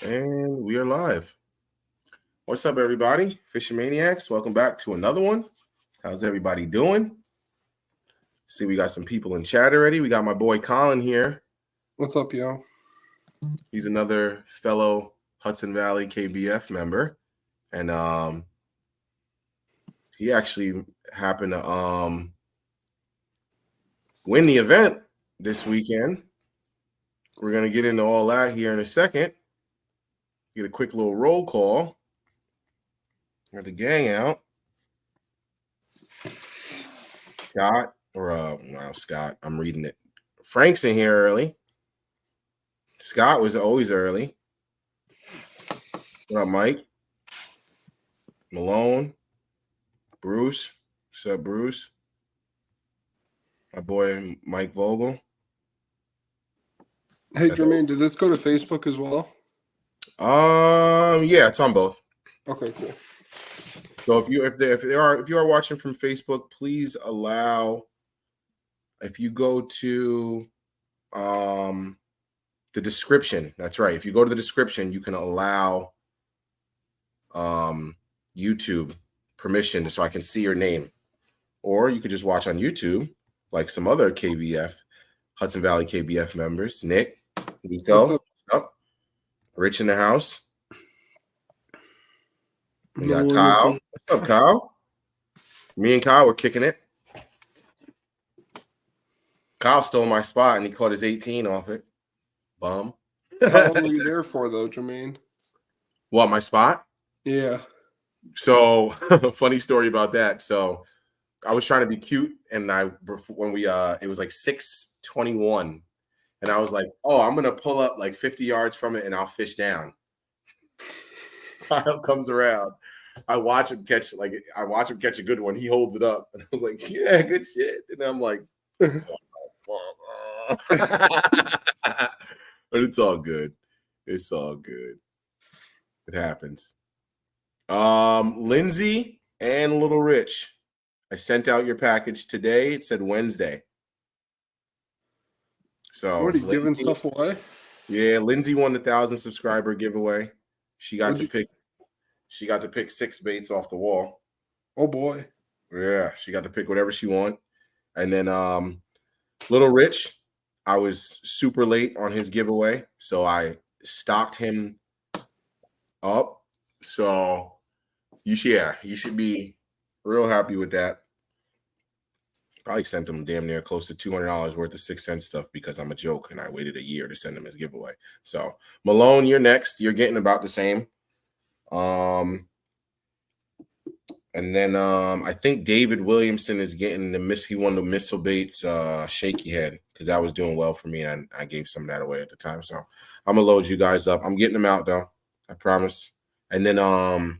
And we are live. What's up, everybody? Fishing Maniacs, welcome back to another one. How's everybody doing? See, we got some people in chat already. We got my boy Colin here. What's up, yo? He's another fellow Hudson Valley KBF member. And he actually happened to win the event this weekend. We're going to get into all that here in a second. Get a quick little roll call. Got the gang out. Scott, I'm reading it. Frank's in here early. Scott was always early. What up, Mike? Malone. Bruce. What's up, Bruce? My boy Mike Vogel. Hey, Jermaine, did this go to Facebook as well? Yeah, it's on both. Okay, cool. So if you are watching from Facebook, please allow. If you go to the description, that's right. If you go to the description, you can allow YouTube permission so I can see your name, or you could just watch on YouTube like some other KBF, Hudson Valley KBF members. Nick, Nico, what's up? Rich in the house. We got Kyle. What's up, Kyle? Me and Kyle were kicking it. Kyle stole my spot and he caught his 18 off it. Bum. How long were you there for, though, Jermaine? What, my spot? Yeah. So, funny story about that. So, I was trying to be cute, and it was like 6:21, and I was like, "Oh, I'm gonna pull up like 50 yards from it, and I'll fish down." Kyle comes around. I watch him catch a good one. He holds it up, and I was like, "Yeah, good shit." And I'm like, but it's all good. It's all good. It happens. Lindsay and Little Rich, I sent out your package today. It said Wednesday. So what are you giving stuff away? Yeah, Lindsay won the 1,000 subscriber giveaway. She got to pick 6 baits off the wall. Oh boy. Yeah, she got to pick whatever she want. And then Little Rich, I was super late on his giveaway, so I stocked him up. So you should be real happy with that. Probably sent him damn near close to $200 worth of 6 cent stuff because I'm a joke and I waited a year to send him his giveaway. So Malone, you're next. You're getting about the same. And then I think David Williamson is getting he won the Missile Baits shaky head because that was doing well for me, and I gave some of that away at the time. So I'm gonna load you guys up. I'm getting them out though, I promise. And then I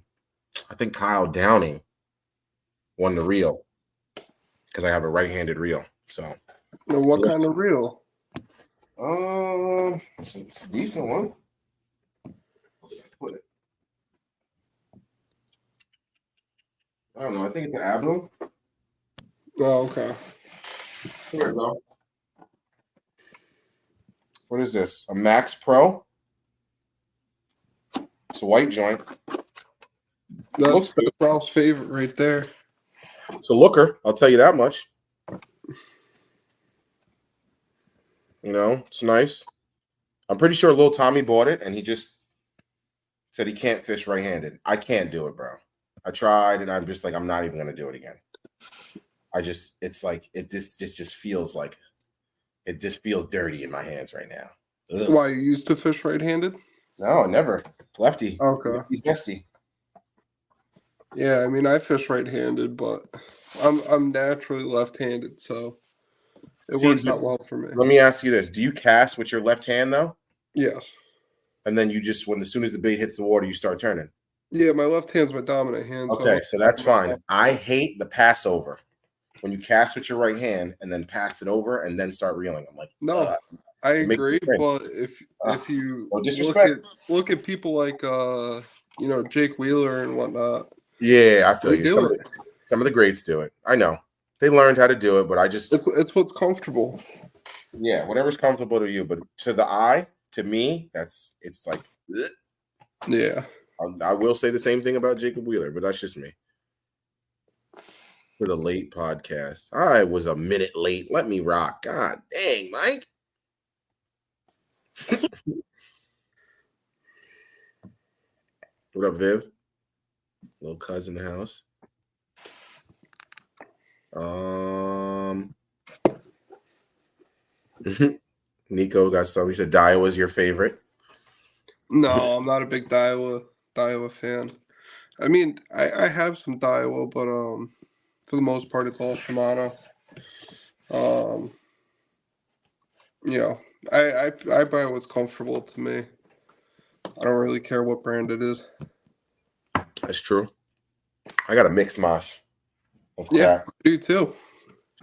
think Kyle Downing won the reel because I have a right-handed reel. So now, what kind of reel? It's a decent one. Put it. I don't know. I think it's an Abdul. Oh, okay. Here we go. What is this? A Max Pro? It's a white joint. That's Ralph's favorite right there. It's a looker. I'll tell you that much. You know, it's nice. I'm pretty sure Lil Tommy bought it, and he just said he can't fish right-handed. I can't do it, bro. I tried, and I'm just like, I'm not even gonna do it again. It's like it just feels like it just feels dirty in my hands right now. Ugh. Why, you used to fish right-handed? No, never. Lefty. Okay. He's bestie. Yeah, I mean, I fish right-handed, but I'm naturally left-handed, so it works out well for me. Let me ask you this: do you cast with your left hand though? Yes. And then you just, as soon as the bait hits the water, you start turning. Yeah, my left hand's my dominant hand. Okay, so that's fine. I hate the pass over when you cast with your right hand and then pass it over and then start reeling. I'm like, no, I agree. But if you look at people like Jake Wheeler and whatnot. Yeah, I feel you. Some of the greats do it. I know they learned how to do it, but it's what's comfortable. Yeah, whatever's comfortable to you, but to the eye, to me, it's like Yeah. I will say the same thing about Jacob Wheeler, but that's just me. For the late podcast, I was a minute late. Let me rock. God dang, Mike. What up, Viv? Little cuz in the house. Nico got some. He said Daiwa was your favorite. No, I'm not a big Daiwa fan. I mean, I have some Daiwa, but for the most part, it's all Shimano. You know, I buy what's comfortable to me. I don't really care what brand it is. That's true. I got a mixed mosh. Yeah, I do too.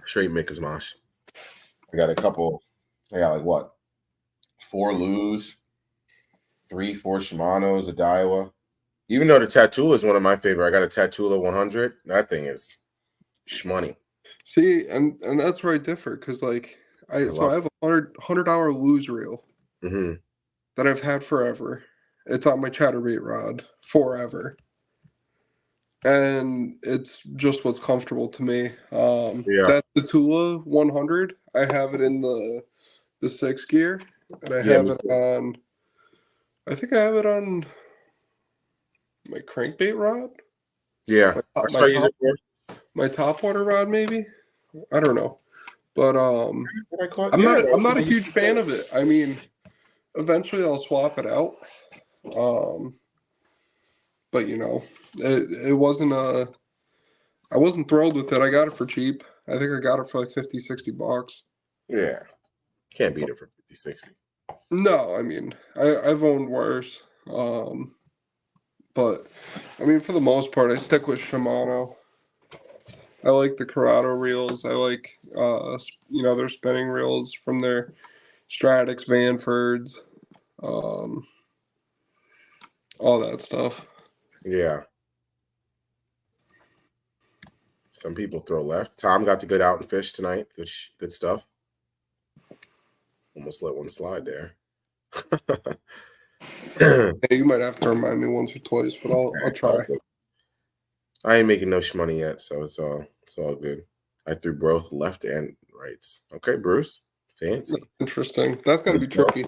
Straight mixed mosh. I got a couple. I got like what? 4 Lus, 3, 4 Shimanos, a Daiwa. Even though the Tatula is one of my favorite, I got a Tatula 100. That thing is shmoney. See, and that's where I differ because like I have a $100 Luz reel that I've had forever. It's on my chatterbait rod forever, and it's just what's comfortable to me. That's the Tula 100. I have it in the 6 gear, and I have it on. I think I have it on my crankbait rod. Yeah, my top water rod, maybe. I don't know, but I'm not a huge fan of it. I mean, eventually I'll swap it out. But you know, it wasn't I wasn't thrilled with it. I got it for cheap. I think I got it for like $50-$60. Yeah, can't beat it for $50-$60. No, I mean I've owned worse. But I mean for the most part I stick with Shimano. I like the Corrado reels. I like their spinning reels from their Stratix Vanfords, all that stuff. Yeah. Some people throw left. Tom got to go out and fish tonight. Good stuff. Almost let one slide there. Yeah, you might have to remind me once or twice, but I'll try. I ain't making no money yet, so it's all good. I threw both left and rights. Okay, Bruce. Fancy. Interesting. That's got to be tricky.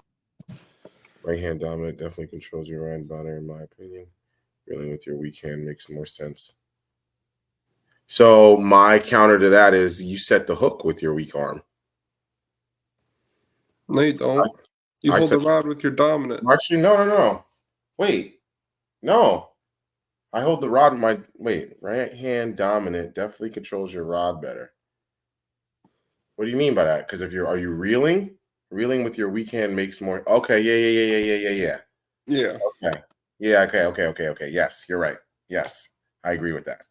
Right hand dominant definitely controls your right body, in my opinion. Reeling with your weak hand makes more sense. So my counter to that is you set the hook with your weak arm. No, you don't. You hold the rod with your dominant. Actually, no. Wait. No. I hold the rod with my right hand dominant definitely controls your rod better. What do you mean by that? Because are you reeling? Reeling with your weak hand makes more. Okay, yeah. Yeah. Okay. Yeah, okay. Yes, you're right. Yes, I agree with that.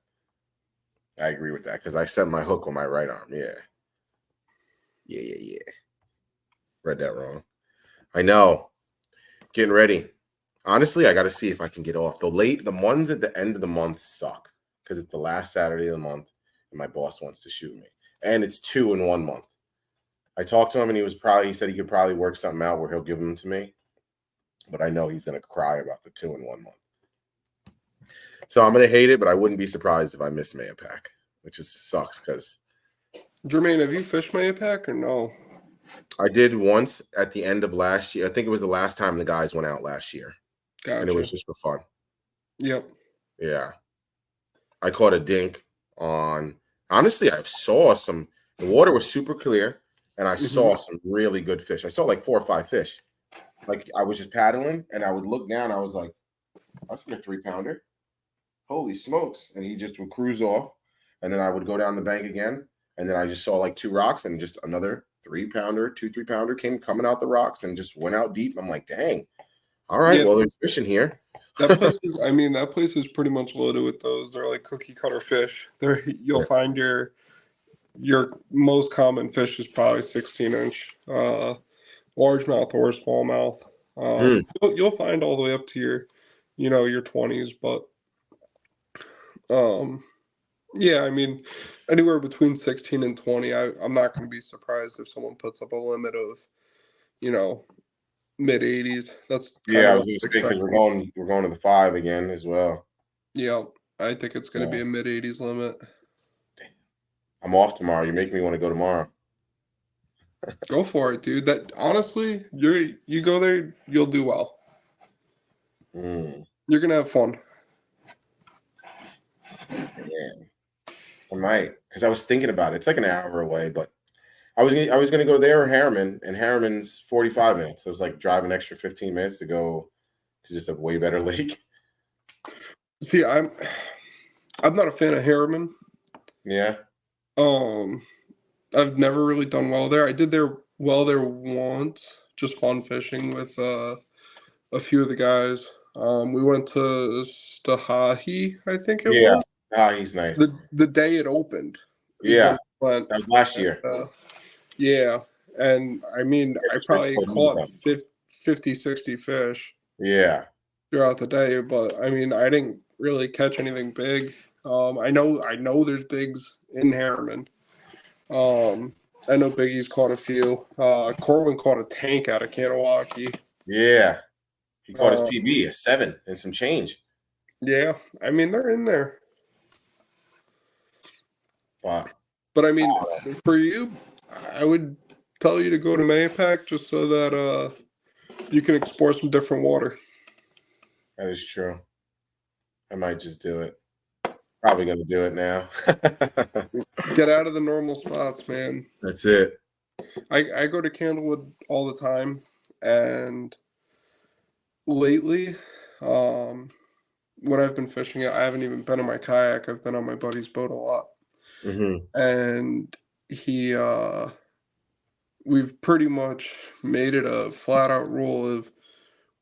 Because I set my hook on my right arm. Yeah. Read that wrong. I know. Getting ready. Honestly, I got to see if I can get off. The ones at the end of the month suck because it's the last Saturday of the month and my boss wants to shoot me. And it's 2 in 1 month. I talked to him and he said he could probably work something out where he'll give them to me. But I know he's going to cry about the 2 in 1 month. So I'm going to hate it, but I wouldn't be surprised if I miss Mayapack, which sucks because. Jermaine, have you fished Mayapack or no? I did once at the end of last year. I think it was the last time the guys went out last year. Gotcha. And it was just for fun. Yep. Yeah. I caught a dink on. Honestly, I saw some. The water was super clear, and I saw some really good fish. I saw like 4 or 5 fish. Like I was just paddling, and I would look down. I was like, "That's like a 3-pounder." Holy smokes! And he just would cruise off, and then I would go down the bank again, and then I just saw like 2 rocks, and just another 3-pounder, 2 3-pounder came coming out the rocks, and just went out deep. I'm like, "Dang! All right, well, there's fish in here." That place is pretty much loaded with those. They're like cookie cutter fish. You'll find your most common fish is probably 16-inch, largemouth or smallmouth. You'll find all the way up to your 20s, but yeah, I mean, anywhere between 16 and 20, I'm not going to be surprised if someone puts up a limit of, mid-80s. That's kind Yeah, of I what was gonna I'm say because expecting. we're going to the 5 again as well. Yeah, I think it's going to be Yeah. a mid-80s limit. I'm off tomorrow. You make me want to go tomorrow. Go for it, dude. That honestly, you go there, you'll do well. Mm, You're gonna have fun. yeah, I might because I was thinking about it. It's like an hour away, but I was gonna go there or Harriman, and Harriman's 45 minutes. So it was like drive an extra 15 minutes to go to just a way better lake. See, I'm not a fan of Harriman. Yeah. Um, I've never really done well there. I did there once, just fun fishing with a few of the guys. We went to Stahahi, I think it Yeah. was. Ah, he's nice. The day it opened is when Yeah. we went. That was last And, year. yeah, and I mean, Yeah, I because Rich probably told me caught about. 50, 60 fish Yeah. throughout the day, but I mean, I didn't really catch anything big. I know there's bigs in Harriman. Um, I know Biggie's caught a few. Corwin caught a tank out of Kanawaki. Yeah. He caught his Uh, PB a 7 and some change. yeah, I mean they're in there, Wow. but I mean for you, I would tell you to go to Mayapack just so that you can explore some different water. That is true. I might just do it. Probably gonna do it now. Get out of the normal spots, man. That's it. I go to Candlewood all the time, and lately, um, when I've been fishing it, I haven't even been in my kayak. I've been on my buddy's boat a lot, Mm-hmm. and he we've pretty much made it a flat out rule of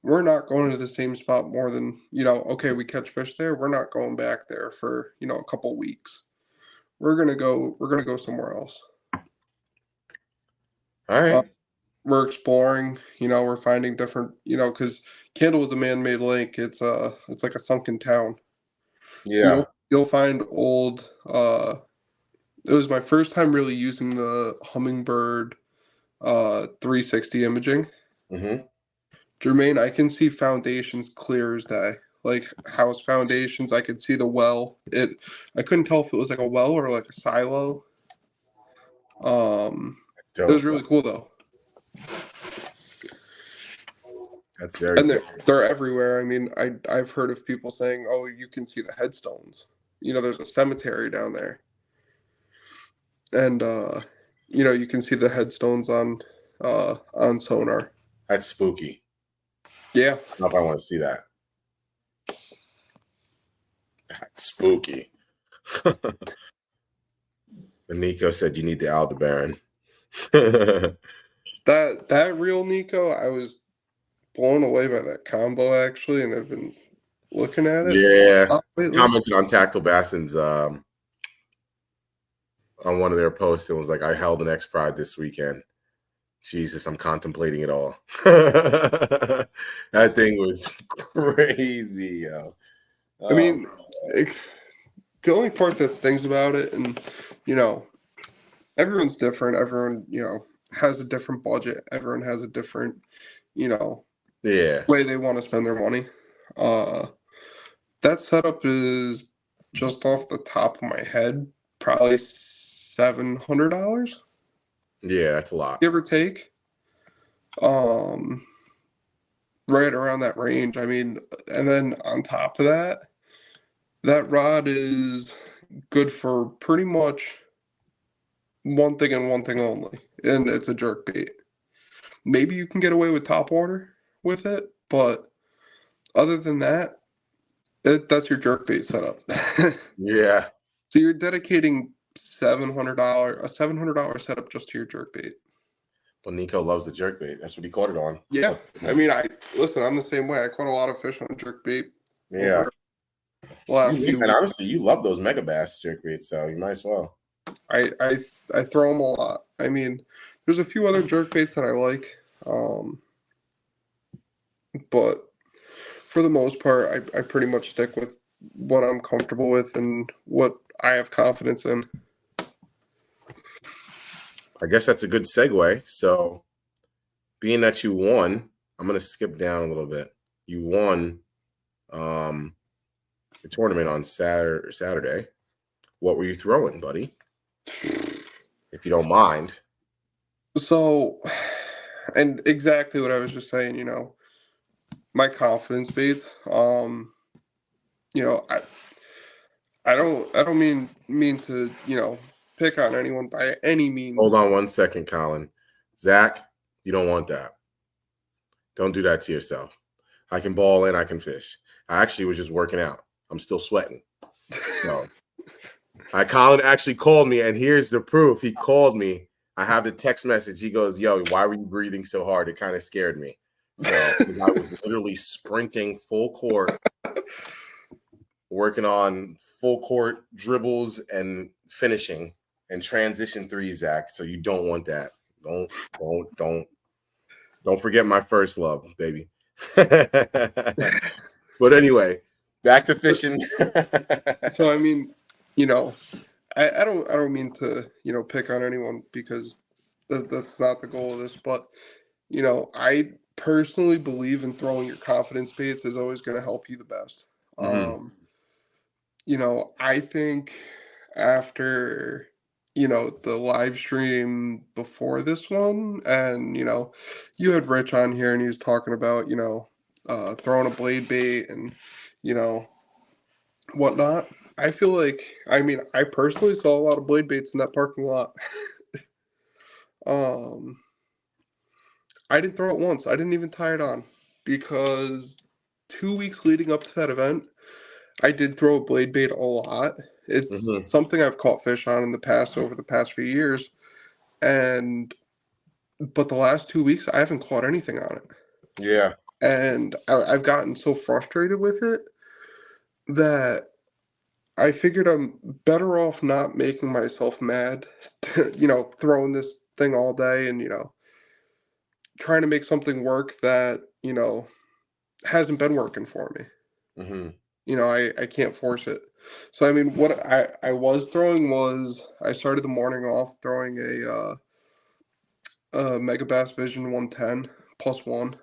we're not going to the same spot more than, okay, we catch fish there, we're not going back there for, a couple weeks. We're gonna go somewhere else. All uh, right. we're exploring, we're finding different, because Kendall is a man-made lake. It's like a sunken town, so Yeah. you'll find old it was my first time really using the Hummingbird 360 imaging. Mm-hmm. Jermaine, I can see foundations clear as day. Like house foundations, I could see the well. I couldn't tell if it was like a well or like a silo. That's It was dope. really cool though, That's very and cool. they're everywhere. I mean, I've heard of people saying, "Oh, you can see the headstones." There's a cemetery down there, and you can see the headstones on sonar. That's spooky. Yeah, I don't know if I want to see that. That's spooky. And Nico said you need the Aldebaran. that real Nico, I was blown away by that combo actually, and I've been looking at it a Yeah. lot lately. Commented on Tactile Bassins on one of their posts and was like, I held an X Pride this weekend. Jesus, I'm contemplating it all. That thing was crazy, yo. I Oh, mean, the only part that stings about it, and everyone's different. Everyone, has a different budget. Everyone has a different, yeah. way they want to spend their money. Uh, that setup is just off the top of my head, probably $700, Yeah, that's a lot. give or take. Um, right around that range. I mean, and then on top of that, that rod is good for pretty much one thing and one thing only, and it's a jerk bait. Maybe you can get away with top water with it, but other than that, that's your jerk bait setup. Yeah. So you're dedicating $700 setup just to your jerk bait. Well, Nico loves the jerkbait. That's what he caught it on. Yeah, I mean, listen. I'm the same way. I caught a lot of fish on jerk bait Yeah. over the last few And weeks. honestly, you love those mega bass jerkbaits, so you might as well. I throw them a lot. I mean, there's a few other jerk baits that I like, but for the most part, I pretty much stick with what I'm comfortable with and what I have confidence in. I guess that's a good segue. So, being that you won I'm gonna skip down a little bit. You won the tournament on Saturday. What were you throwing, buddy? If you don't mind. So, and exactly what I was just saying, my confidence baits. I don't mean to, pick on anyone by any means. Hold on 1 second, Colin. Zach, you don't want that. Don't do that to yourself. I can ball and I can fish. I actually was just working out. I'm still sweating. So Colin actually called me, and here's the proof. He called me. I have the text message. He goes, "Yo, why were you breathing so hard?" It kind of scared me. So I was literally sprinting full court, working on full court dribbles and finishing and transition threes, Zach. So you don't want that. Don't forget my first love, baby. But anyway, back to fishing. So I mean, I don't mean to pick on anyone, because that's not the goal of this, but I personally believe in throwing your confidence baits is always going to help you the best. Mm-hmm. I think after the live stream before this one, and you had Rich on here, and he was talking about throwing a blade bait and whatnot. I feel like, I personally saw a lot of blade baits in that parking lot. I didn't throw it once. I didn't even tie it on, because 2 weeks leading up to that event, I did throw a blade bait a lot. It's something I've caught fish on in the past, over the past few years, but the last 2 weeks I haven't caught anything on it. Yeah. And I've gotten so frustrated with it that I figured I'm better off not making myself mad, throwing this thing all day and, trying to make something work that, hasn't been working for me. Mm-hmm. I can't force it. So, what I was throwing was, I started the morning off throwing a Mega Bass Vision 110 +1.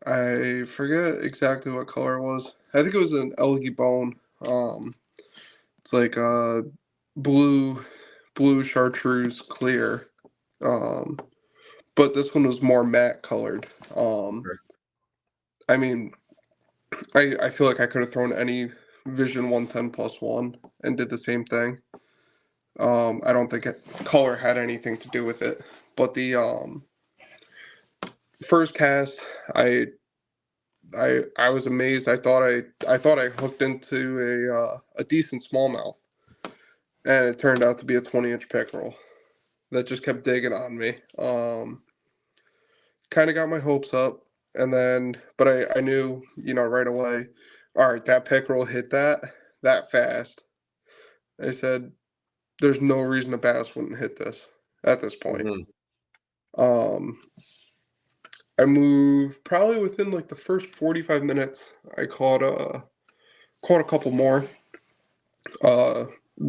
I forget exactly what color it was. I think it was an Elgy Bone. It's like a blue chartreuse clear. But this one was more matte colored. I mean, I feel like I could have thrown any Vision 110 +1 and did the same thing. I don't think color had anything to do with it. But the first cast, I was amazed. I thought I hooked into a decent smallmouth, and it turned out to be a 20-inch pickerel that just kept digging on me. Kind of got my hopes up, and then, but I knew, right away, all right, that pickerel hit that fast. I said, there's no reason a bass wouldn't hit this at this point. I moved probably within like the first 45 minutes. I caught a couple more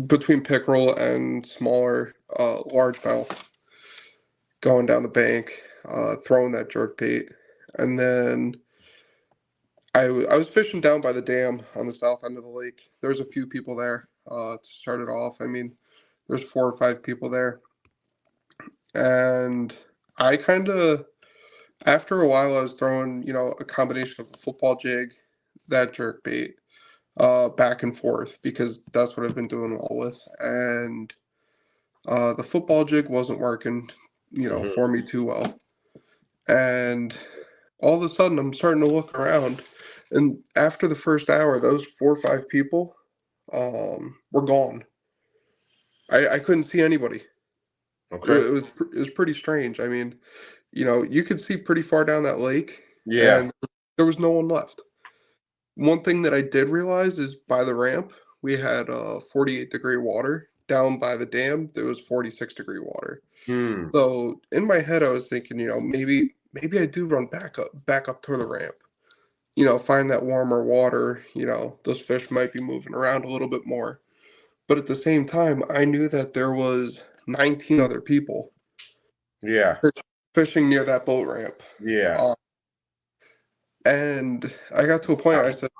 between pickerel and smaller largemouth going down the bank, throwing that jerkbait. And then I was fishing down by the dam on the south end of the lake. There was a few people there to start it off. There's 4 or 5 people there. And I kind of, after a while, I was throwing, a combination of a football jig, that jerkbait, back and forth, because that's what I've been doing well with. And the football jig wasn't working, for me too well. And all of a sudden, I'm starting to look around, and after the first hour, those 4 or 5 people were gone. I couldn't see anybody. Okay. It was pretty strange. You could see pretty far down that lake, Yeah. and there was no one left. One thing that I did realize is, by the ramp, we had 48-degree water. Down by the dam, there was 46-degree water. So in my head, I was thinking, maybe I do run back up to the ramp. Find that warmer water. Those fish might be moving around a little bit more. But at the same time, I knew that there was 19 other people Yeah. fishing near that boat ramp. Yeah. And I got to a point, I said,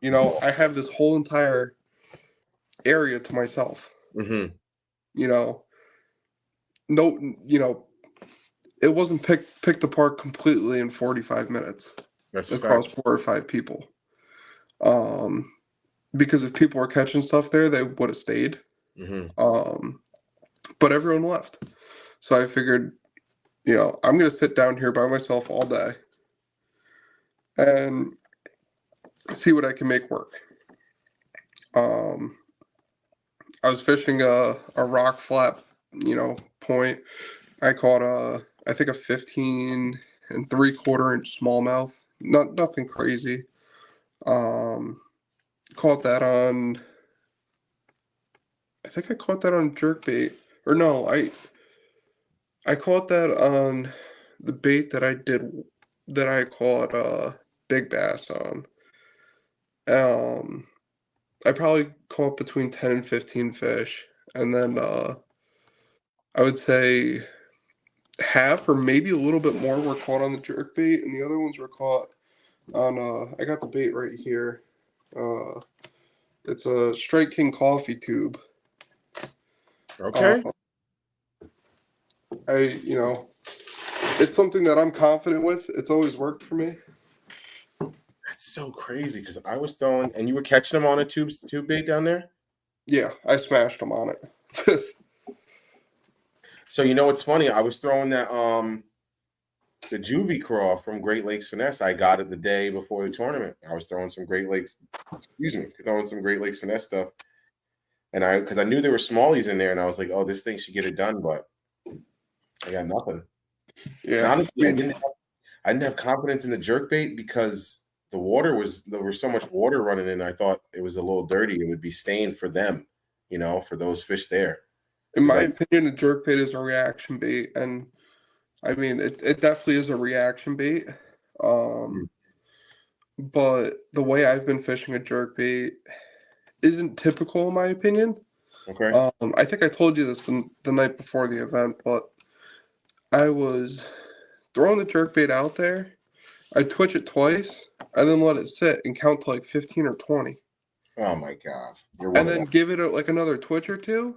I have this whole entire area to myself. Mm-hmm. No, it wasn't picked apart completely in 45 minutes. That's a across fact. 4 or 5 people. Because if people were catching stuff there, they would have stayed. Mm-hmm. But everyone left. So I figured, I'm going to sit down here by myself all day and see what I can make work. I was fishing a rock flat, point. I caught I think a 15 and 3/4 inch smallmouth. Nothing crazy. Caught that on. I think I caught that on jerkbait, or no, I caught that on the bait that I caught big bass on. I probably caught between 10 and 15 fish, and then I would say half or maybe a little bit more were caught on the jerkbait, and the other ones were caught on. I got the bait right here. It's a Strike King coffee tube. Okay. It's something that I'm confident with. It's always worked for me. That's so crazy because I was throwing, and you were catching them on a tube bait down there. Yeah, I smashed them on it. So you know what's funny? I was throwing that the juvie craw from Great Lakes Finesse. I got it the day before the tournament. I was throwing some Great Lakes Finesse stuff, and because I knew there were smallies in there, and I was like, oh, this thing should get it done, but I got nothing. Yeah, and honestly, I didn't have confidence in the jerkbait because there was so much water running in. I thought it was a little dirty. It would be stained for them, for those fish there. in my opinion, a jerkbait is a reaction bait, and I mean it definitely is a reaction bait. But the way I've been fishing a jerkbait isn't typical in my opinion. Okay. I think I told you this the night before the event, but I was throwing the jerkbait out there. I twitch it twice, and then let it sit and count to like 15 or 20. Oh my God. And then give it like another twitch or two,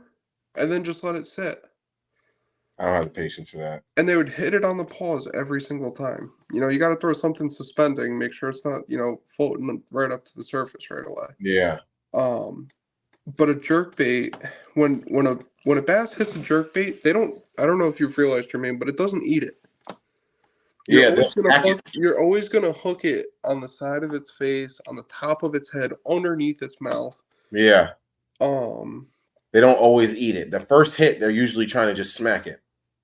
and then just let it sit. I don't have the patience for that. And they would hit it on the paws every single time. You got to throw something suspending, make sure it's not, floating right up to the surface right away. Yeah. But a jerkbait, when a bass hits a jerkbait, I don't know if you've realized, Jermaine, but it doesn't eat it. You're always gonna hook it on the side of its face, on the top of its head, underneath its mouth. Yeah. They don't always eat it. The first hit, they're usually trying to just smack it.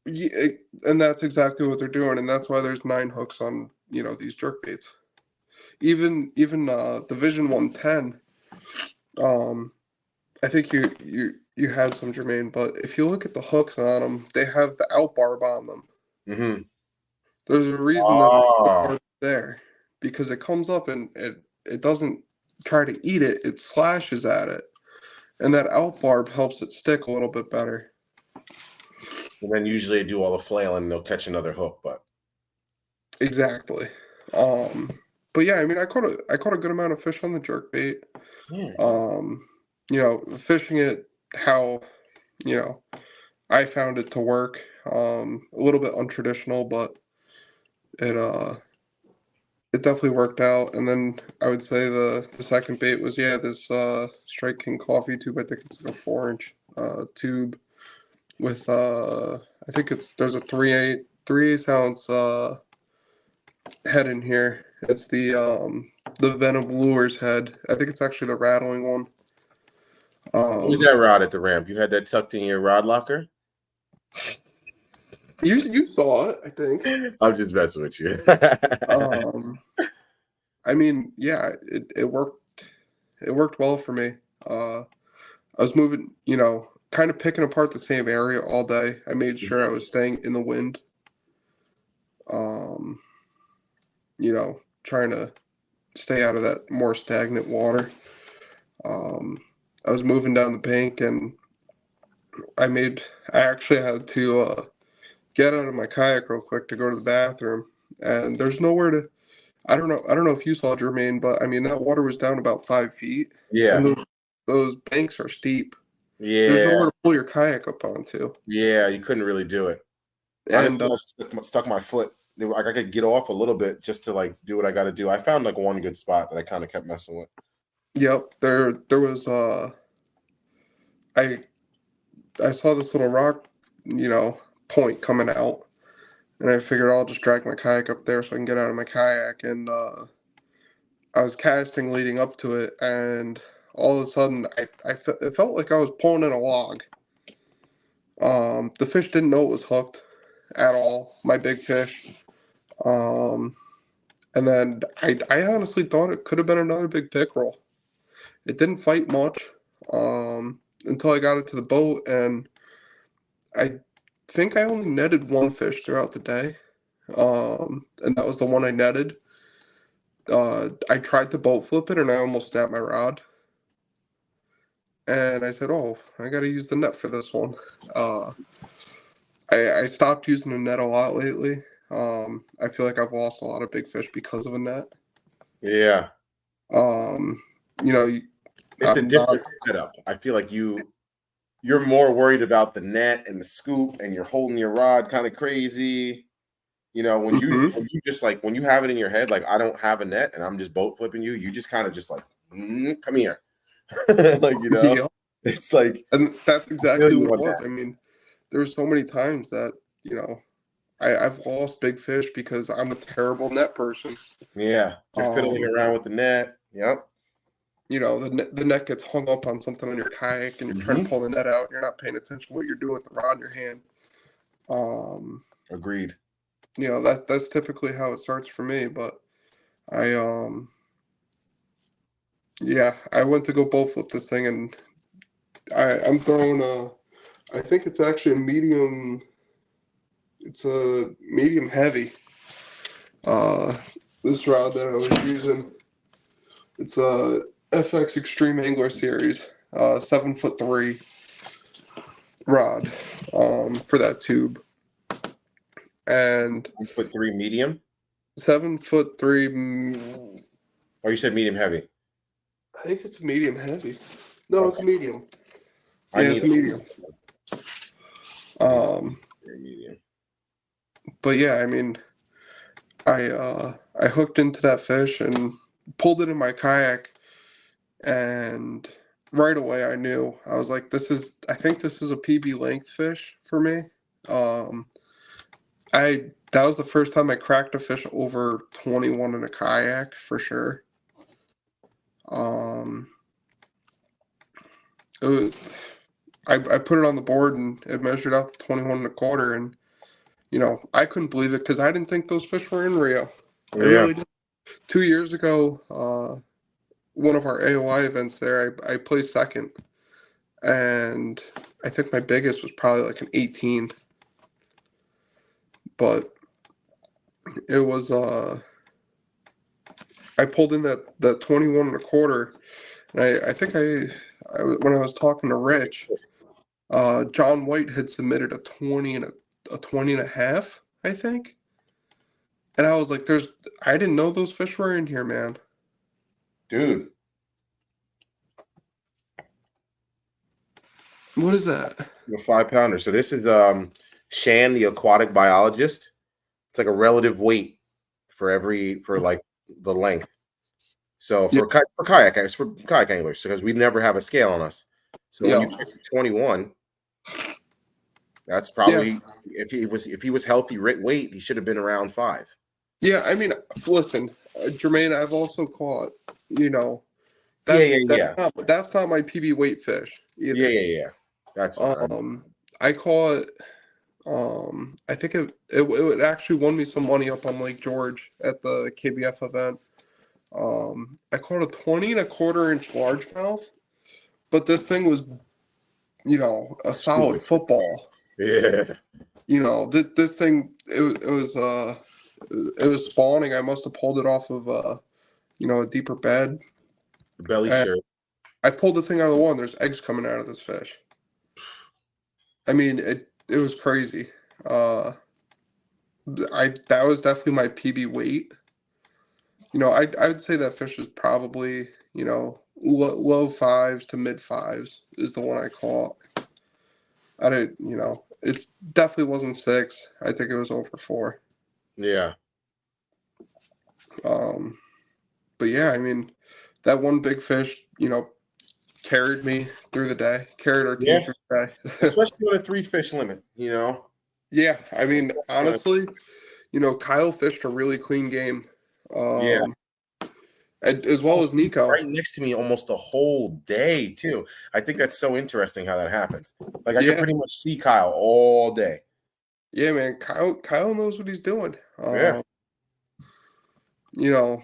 Yeah, and that's exactly what they're doing, and that's why there's 9 hooks on these jerkbaits. Even the Vision 110. I think you had some, Jermaine, but if you look at the hooks on them, they have the out barb on them. Mm-hmm. There's a reason that it's there, because it comes up and it doesn't try to eat it; it slashes at it, and that out barb helps it stick a little bit better. And then usually they do all the flailing and they'll catch another hook, but exactly. But yeah, I mean, I caught a good amount of fish on the jerkbait. Fishing it how I found it to work. A little bit untraditional, but it definitely worked out. And then I would say the second bait was this Strike King coffee tube. I think it's like a 4-inch tube with I think there's a 3/8 ounce head in here. It's the Venom Lures head. I think it's actually the rattling one. What was that rod at the ramp? You had that tucked in your rod locker? You saw it, I think. I'm just messing with you. I mean, yeah, it worked. It worked well for me. I was moving, kind of picking apart the same area all day. I made sure I was staying in the wind. Trying to stay out of that more stagnant water. I was moving down the bank, and I actually had to get out of my kayak real quick to go to the bathroom, and there's nowhere to. I don't know if you saw, Jermaine, but I mean that water was down about 5 feet, and Yeah. those banks are steep. There's Yeah. nowhere to pull your kayak up onto. Yeah. You couldn't really do it. And Honestly, I stuck my foot. Like I could get off a little bit just to like do what I got to do. I found like one good spot that I kind of kept messing with. yep, there was I saw this little rock, point coming out, and I figured I'll just drag my kayak up there so I can get out of my kayak. And I was casting leading up to it, and all of a sudden, it felt like I was pulling in a log. The fish didn't know it was hooked at all. My big fish. And then I honestly thought it could have been another big pickerel. It didn't fight much until I got it to the boat, and I think I only netted one fish throughout the day, and that was the one I netted. I tried to boat flip it, and I almost snapped my rod. And I said, "Oh, I got to use the net for this one." I stopped using a net a lot lately. I feel like I've lost a lot of big fish because of a net. Yeah. Um, you know, It's a I'm not. different setup. I feel like you're more worried about the net and the scoop, and you're holding your rod kind of crazy. When Mhm. you just like when you have it in your head, like I don't have a net and I'm just boat flipping you, you just kind of just like come here, like Yeah, it's like and that's I feel exactly you what it on was. that. I mean, there were so many times that I've lost big fish because I'm a terrible net person. Yeah, you're fiddling Um, around with the net. Yep. the net gets hung up on something on your kayak, and you're trying to Hmm. pull the net out. You're not paying attention to what you're doing with the rod in your hand. Um, Agreed. that's typically how it starts for me. But I yeah, I went to go bow flip this thing, and I'm throwing I think it's actually a medium. It's a medium heavy. Uh, this rod that I was using, it's a FX Extreme Angler Series, 7'3" rod, for that tube, and 1'3" medium. 7'3". Or you said medium heavy. I think it's medium heavy. No, it's Okay. medium. I Yeah, need it's medium. I need Um, very medium. but yeah, I mean, I hooked into that fish and pulled it in my kayak, and right away I knew. I was like, I think this is a PB length fish for me. Um, that was the first time I cracked a fish over 21 in a kayak for sure. Um, it was, I put it on the board, and it measured out to 21 and a quarter, and I couldn't believe it because I didn't think those fish were in Rio. I Yeah. really did. 2 years ago, one of our AOI events there, I placed second, and I think my biggest was probably like an 18, but it was I pulled in that 21 and a quarter, and I think when I was talking to Rich, John White had submitted a 20 and a 20 and a half, I think. And I was like, I didn't know those fish were in here, man. Dude. What is that? A 5-pounder. So this is Shan, the aquatic biologist. It's like a relative weight for like the length. So Yeah, for kayakers, for kayak anglers, because we never have a scale on us. So when yeah, you catch 21, that's yeah, probably if he was healthy weight, he should have been around 5. yeah. I mean, listen, Jermaine, I've also caught, Yeah, that's yeah, that's yeah. not my PB weight fish Yeah, either. yeah, yeah. That's fine. I caught, I think it actually won me some money up on Lake George at the KBF event. I caught a 20 and a quarter inch largemouth, but this thing was, a solid Stupid. football. Yeah. This thing, it was spawning. I must have pulled it off of a deeper bed. The belly And shirt. I pulled the thing out of the water, and there's eggs coming out of this fish. I mean, it was crazy. that was definitely my PB weight. I would say that fish is probably low fives to mid fives is the one I caught. I didn't, it's definitely wasn't 6. I think it was over 4. Yeah. But yeah, I mean, that one big fish, carried me through the day, carried our team Yeah. through the day. Especially on a 3 fish limit, Yeah, I mean, honestly, Kyle fished a really clean game, Yeah. as well as Nico. Right next to me almost the whole day too. I think that's so interesting how that happens. Like I can Yeah, pretty much see Kyle all day. yeah, man. Kyle knows what he's doing. Yeah. You know,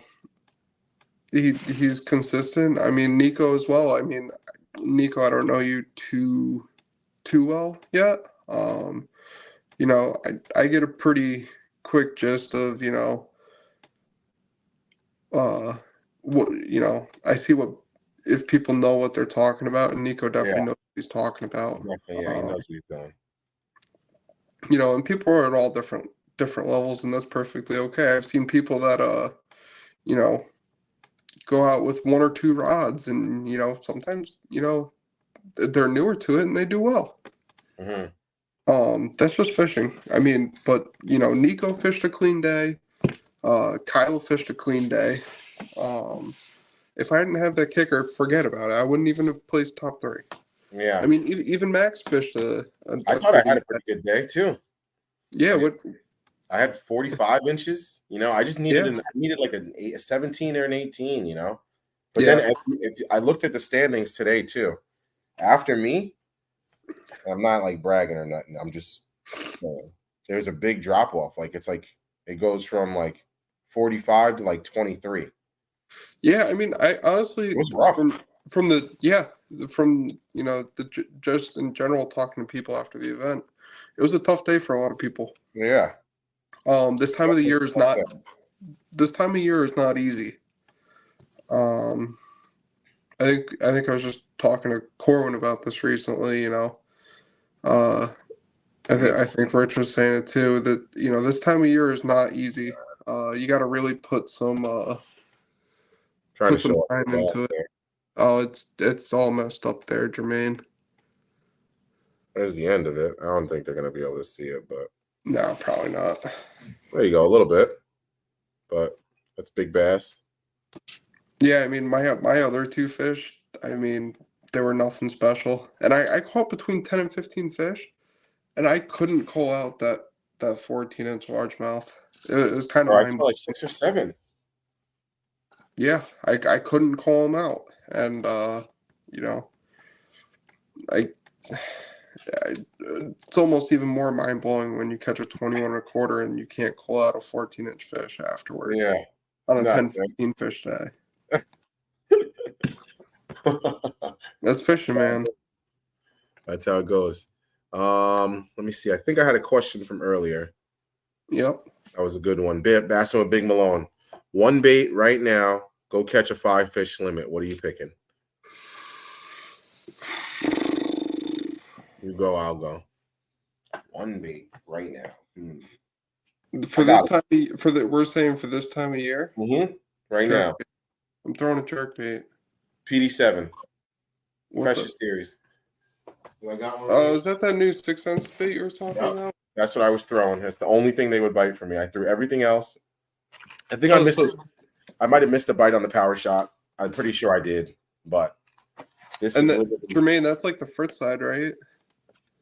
he's consistent. I mean, Nico as well. I mean, Nico, I don't know you too well yet. I get a pretty quick gist of, I see what if people know what they're talking about, and Nico definitely Yeah. knows what he's talking about. Definitely. Yeah, he knows what he's doing. And people are at all different levels, and that's perfectly okay. I've seen people that you know, go out with 1 or 2 rods, and sometimes they're newer to it and they do well. That's just fishing. I mean, but Nico fished a clean day. Kyle fished a clean day. If I didn't have that kicker, forget about it. I wouldn't even have placed top 3. Yeah. I mean, even Max fished I thought I had a pretty good day too. Yeah, I had 45 inches. I just needed Yeah. I needed like a 17 or an 18. But Yeah. then if I looked at the standings today too, after me, I'm not like bragging or nothing. I'm just saying there's a big drop off. Like it goes from like 45 to like 23. Yeah, I mean, I honestly It was rough. from just in general talking to people after the event, it was a tough day for a lot of people. Yeah. This time of the year is not easy. I think I was just talking to Corwin about this recently. I think Rich was saying it too, that this time of year is not easy. You got to really put some Trying to show time up into it. there. Oh, it's all messed up there, Jermaine. There's the end of it. I don't think they're gonna be able to see it, but No, probably not. there you go, a little bit. But that's big bass. Yeah, I mean my other 2 fish, I mean, they were nothing special, and I caught between 10 and 15 fish, and I couldn't call out that 14-inch largemouth. It was kind of Or I mind. feel like 6 or 7. Yeah, I couldn't call them out, and I. It's almost even more mind blowing when you catch a 21 and a quarter and you can't call out a 14-inch fish afterwards. Yeah. On a 10-15 fish day. That's fishing, man. That's how it goes. Let me see. I think I had a question from earlier. Yep. That was a good one. Bassing with Big Malone. One bait right now. Go catch a 5 fish limit. What are you picking? You go, I'll go. One bait right now. We're saying for this time of year. Right now. I'm throwing a jerkbait. PD7. Precious Series. I got one. Oh, is that new 6 cents bait you were talking about? That's what I was throwing. That's the only thing they would bite for me. I threw everything else. I think I might have missed a bite on the power shot. I'm pretty sure I did, but Jermaine, that's like the Fritz side, right?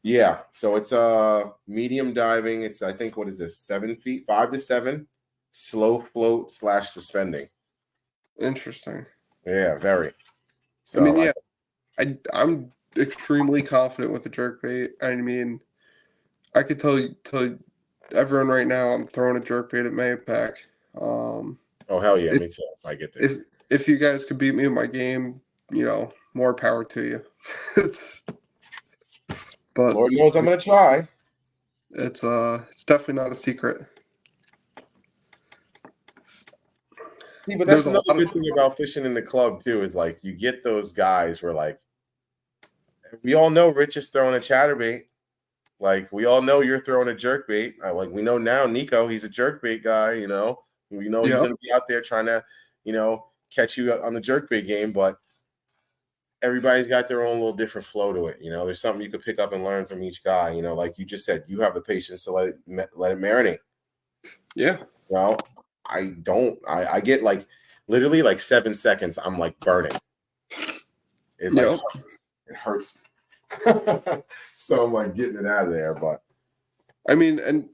Yeah. So it's medium diving. It's I think what is this? 7 feet, 5 to 7, slow float / suspending. Interesting. Yeah, very. So I mean, yeah, I'm extremely confident with the jerkbait. I mean, I could tell everyone right now I'm throwing a jerkbait at Mayapack. Oh hell yeah, me too. I get this. If you guys could beat me in my game, more power to you. But Lord knows I'm gonna try. It's definitely not a secret. See, but that's another good thing about fishing in the club too, is like you get those guys where like we all know Rich is throwing a chatterbait. Like, we all know you're throwing a jerkbait. Like, we know now Nico, he's a jerkbait guy, you know. We know he's going to be out there trying to, you know, catch you on the jerkbait game, but everybody's got their own little different flow to it. You know, there's something you could pick up and learn from each guy. You know, like you just said, you have the patience to let it marinate. Yeah. Well, I don't. I get like literally like 7 seconds. I'm like burning. It like hurts. So I'm like getting it out of there. But I mean, and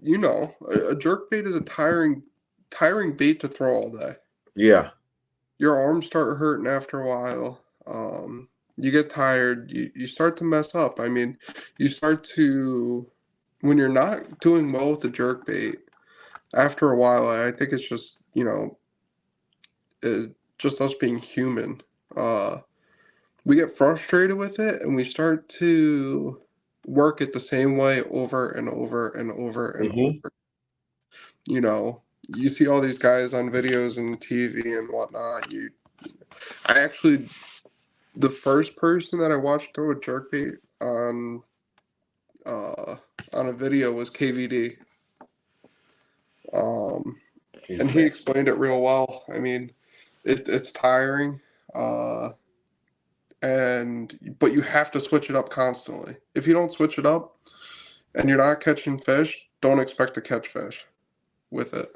you know, a jerkbait is a tiring bait to throw all day. Yeah. Your arms start hurting after a while. You get tired. You start to mess up. I mean, you start to, when you're not doing well with the jerkbait, after a while, I think it's just, you know, just us being human. We get frustrated with it, and we start to work it the same way over and over and over and over. You know, you see all these guys on videos and TV and whatnot. I actually, the first person that I watched throw a jerkbait on a video was KVD. And he explained it real well. I mean, it's tiring, but you have to switch it up constantly. If you don't switch it up and you're not catching fish, don't expect to catch fish with it.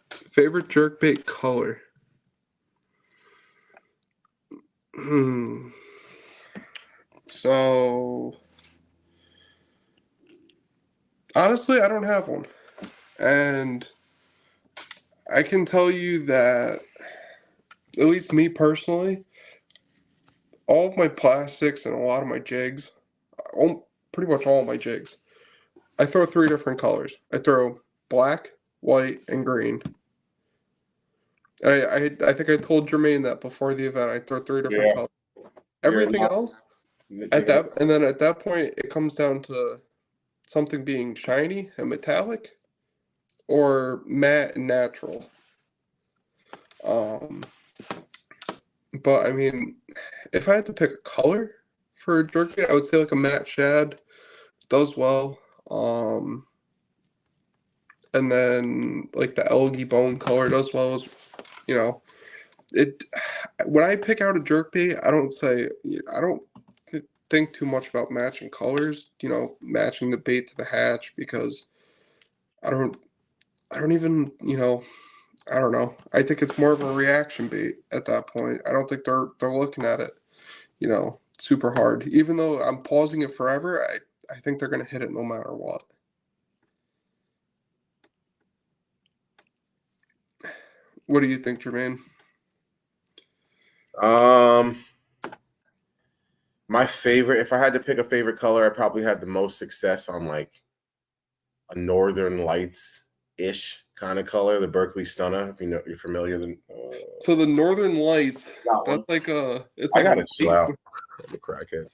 Favorite jerkbait color? So, honestly, I don't have one. And I can tell you that, at least me personally, all of my plastics and a lot of my jigs, pretty much all of my jigs, I throw 3 different colors. I throw black, white, and green. I think I told Jermaine that before the event. I throw 3 different colors. Everything else, at that point, it comes down to something being shiny and metallic, or matte and natural. But I mean, if I had to pick a color for a jerkbait, I would say like a matte shad does well. And then like the algae bone color does well as, you know, when I pick out a jerkbait, I don't think too much about matching colors, you know, matching the bait to the hatch, because I don't even, you know, I don't know. I think it's more of a reaction bait at that point. I don't think they're looking at it, you know, super hard. Even though I'm pausing it forever, I think they're going to hit it no matter what. What do you think, Jermaine? My favorite, if I had to pick a favorite color, I probably had the most success on like a Northern Lights-ish kind of color, the Berkeley Stunner. If you know, you're familiar. So the Northern Lights, that's like it's like I gotta chill out. I'm a crackhead.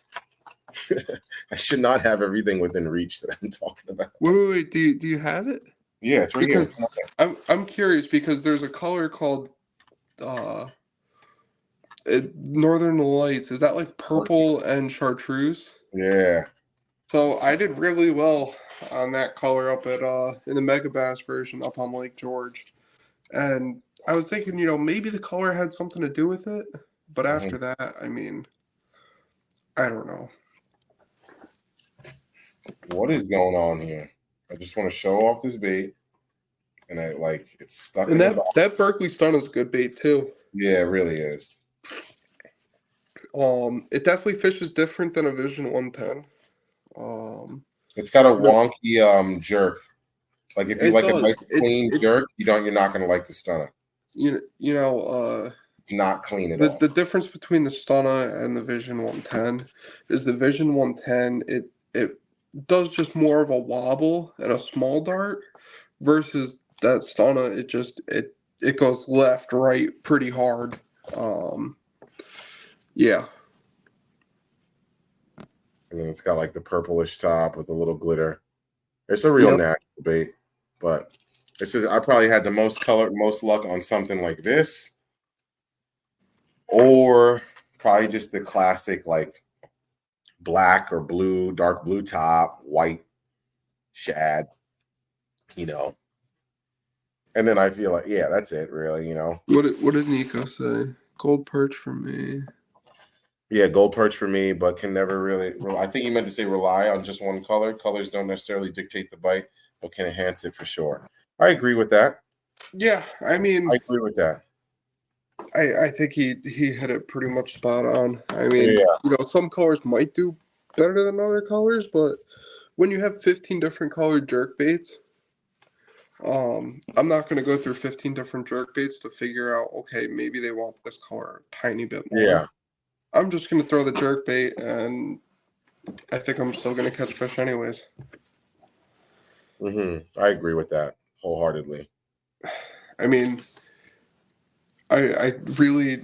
I should not have everything within reach that I'm talking about. Wait. Do you have it? Yeah, it's right because here. I'm curious, because there's a color called Northern Lights. Is that like purple and chartreuse? Yeah. So I did really well on that color up at in the Mega Bass version up on Lake George, and I was thinking, you know, maybe the color had something to do with it, but after that, I mean, I don't know. What is going on here? I just want to show off this bait, and it's stuck. And that Berkeley Stun is a good bait too. Yeah, it really is. It definitely fishes different than a Vision 110. It's got a wonky jerk. Like if you like a nice clean jerk, you're not gonna like the Stunner. You know, it's not clean at all. The difference between the Stunner and the Vision 110 is the Vision 110 it does just more of a wobble and a small dart, versus that Stunner it goes left, right pretty hard. Yeah. And then it's got like the purplish top with a little glitter. It's a real natural bait, but I probably had the most luck on something like this, or probably just the classic like black or blue, dark blue top, white shad, you know. And then I feel like, yeah, that's it, really, you know. What did Nico say? Gold perch for me. Yeah, gold perch for me, but can never really. I think you meant to say rely on just one color. Colors don't necessarily dictate the bite, but can enhance it for sure. I agree with that. Yeah, I mean, I agree with that. I think he hit it pretty much spot on. I mean, Yeah. you know, some colors might do better than other colors, but when you have 15 different colored jerk baits, I'm not going to go through 15 different jerk baits to figure out, okay, maybe they want this color a tiny bit more. Yeah. I'm just going to throw the jerk bait, and I think I'm still going to catch fish anyways. I agree with that wholeheartedly. I mean, I really,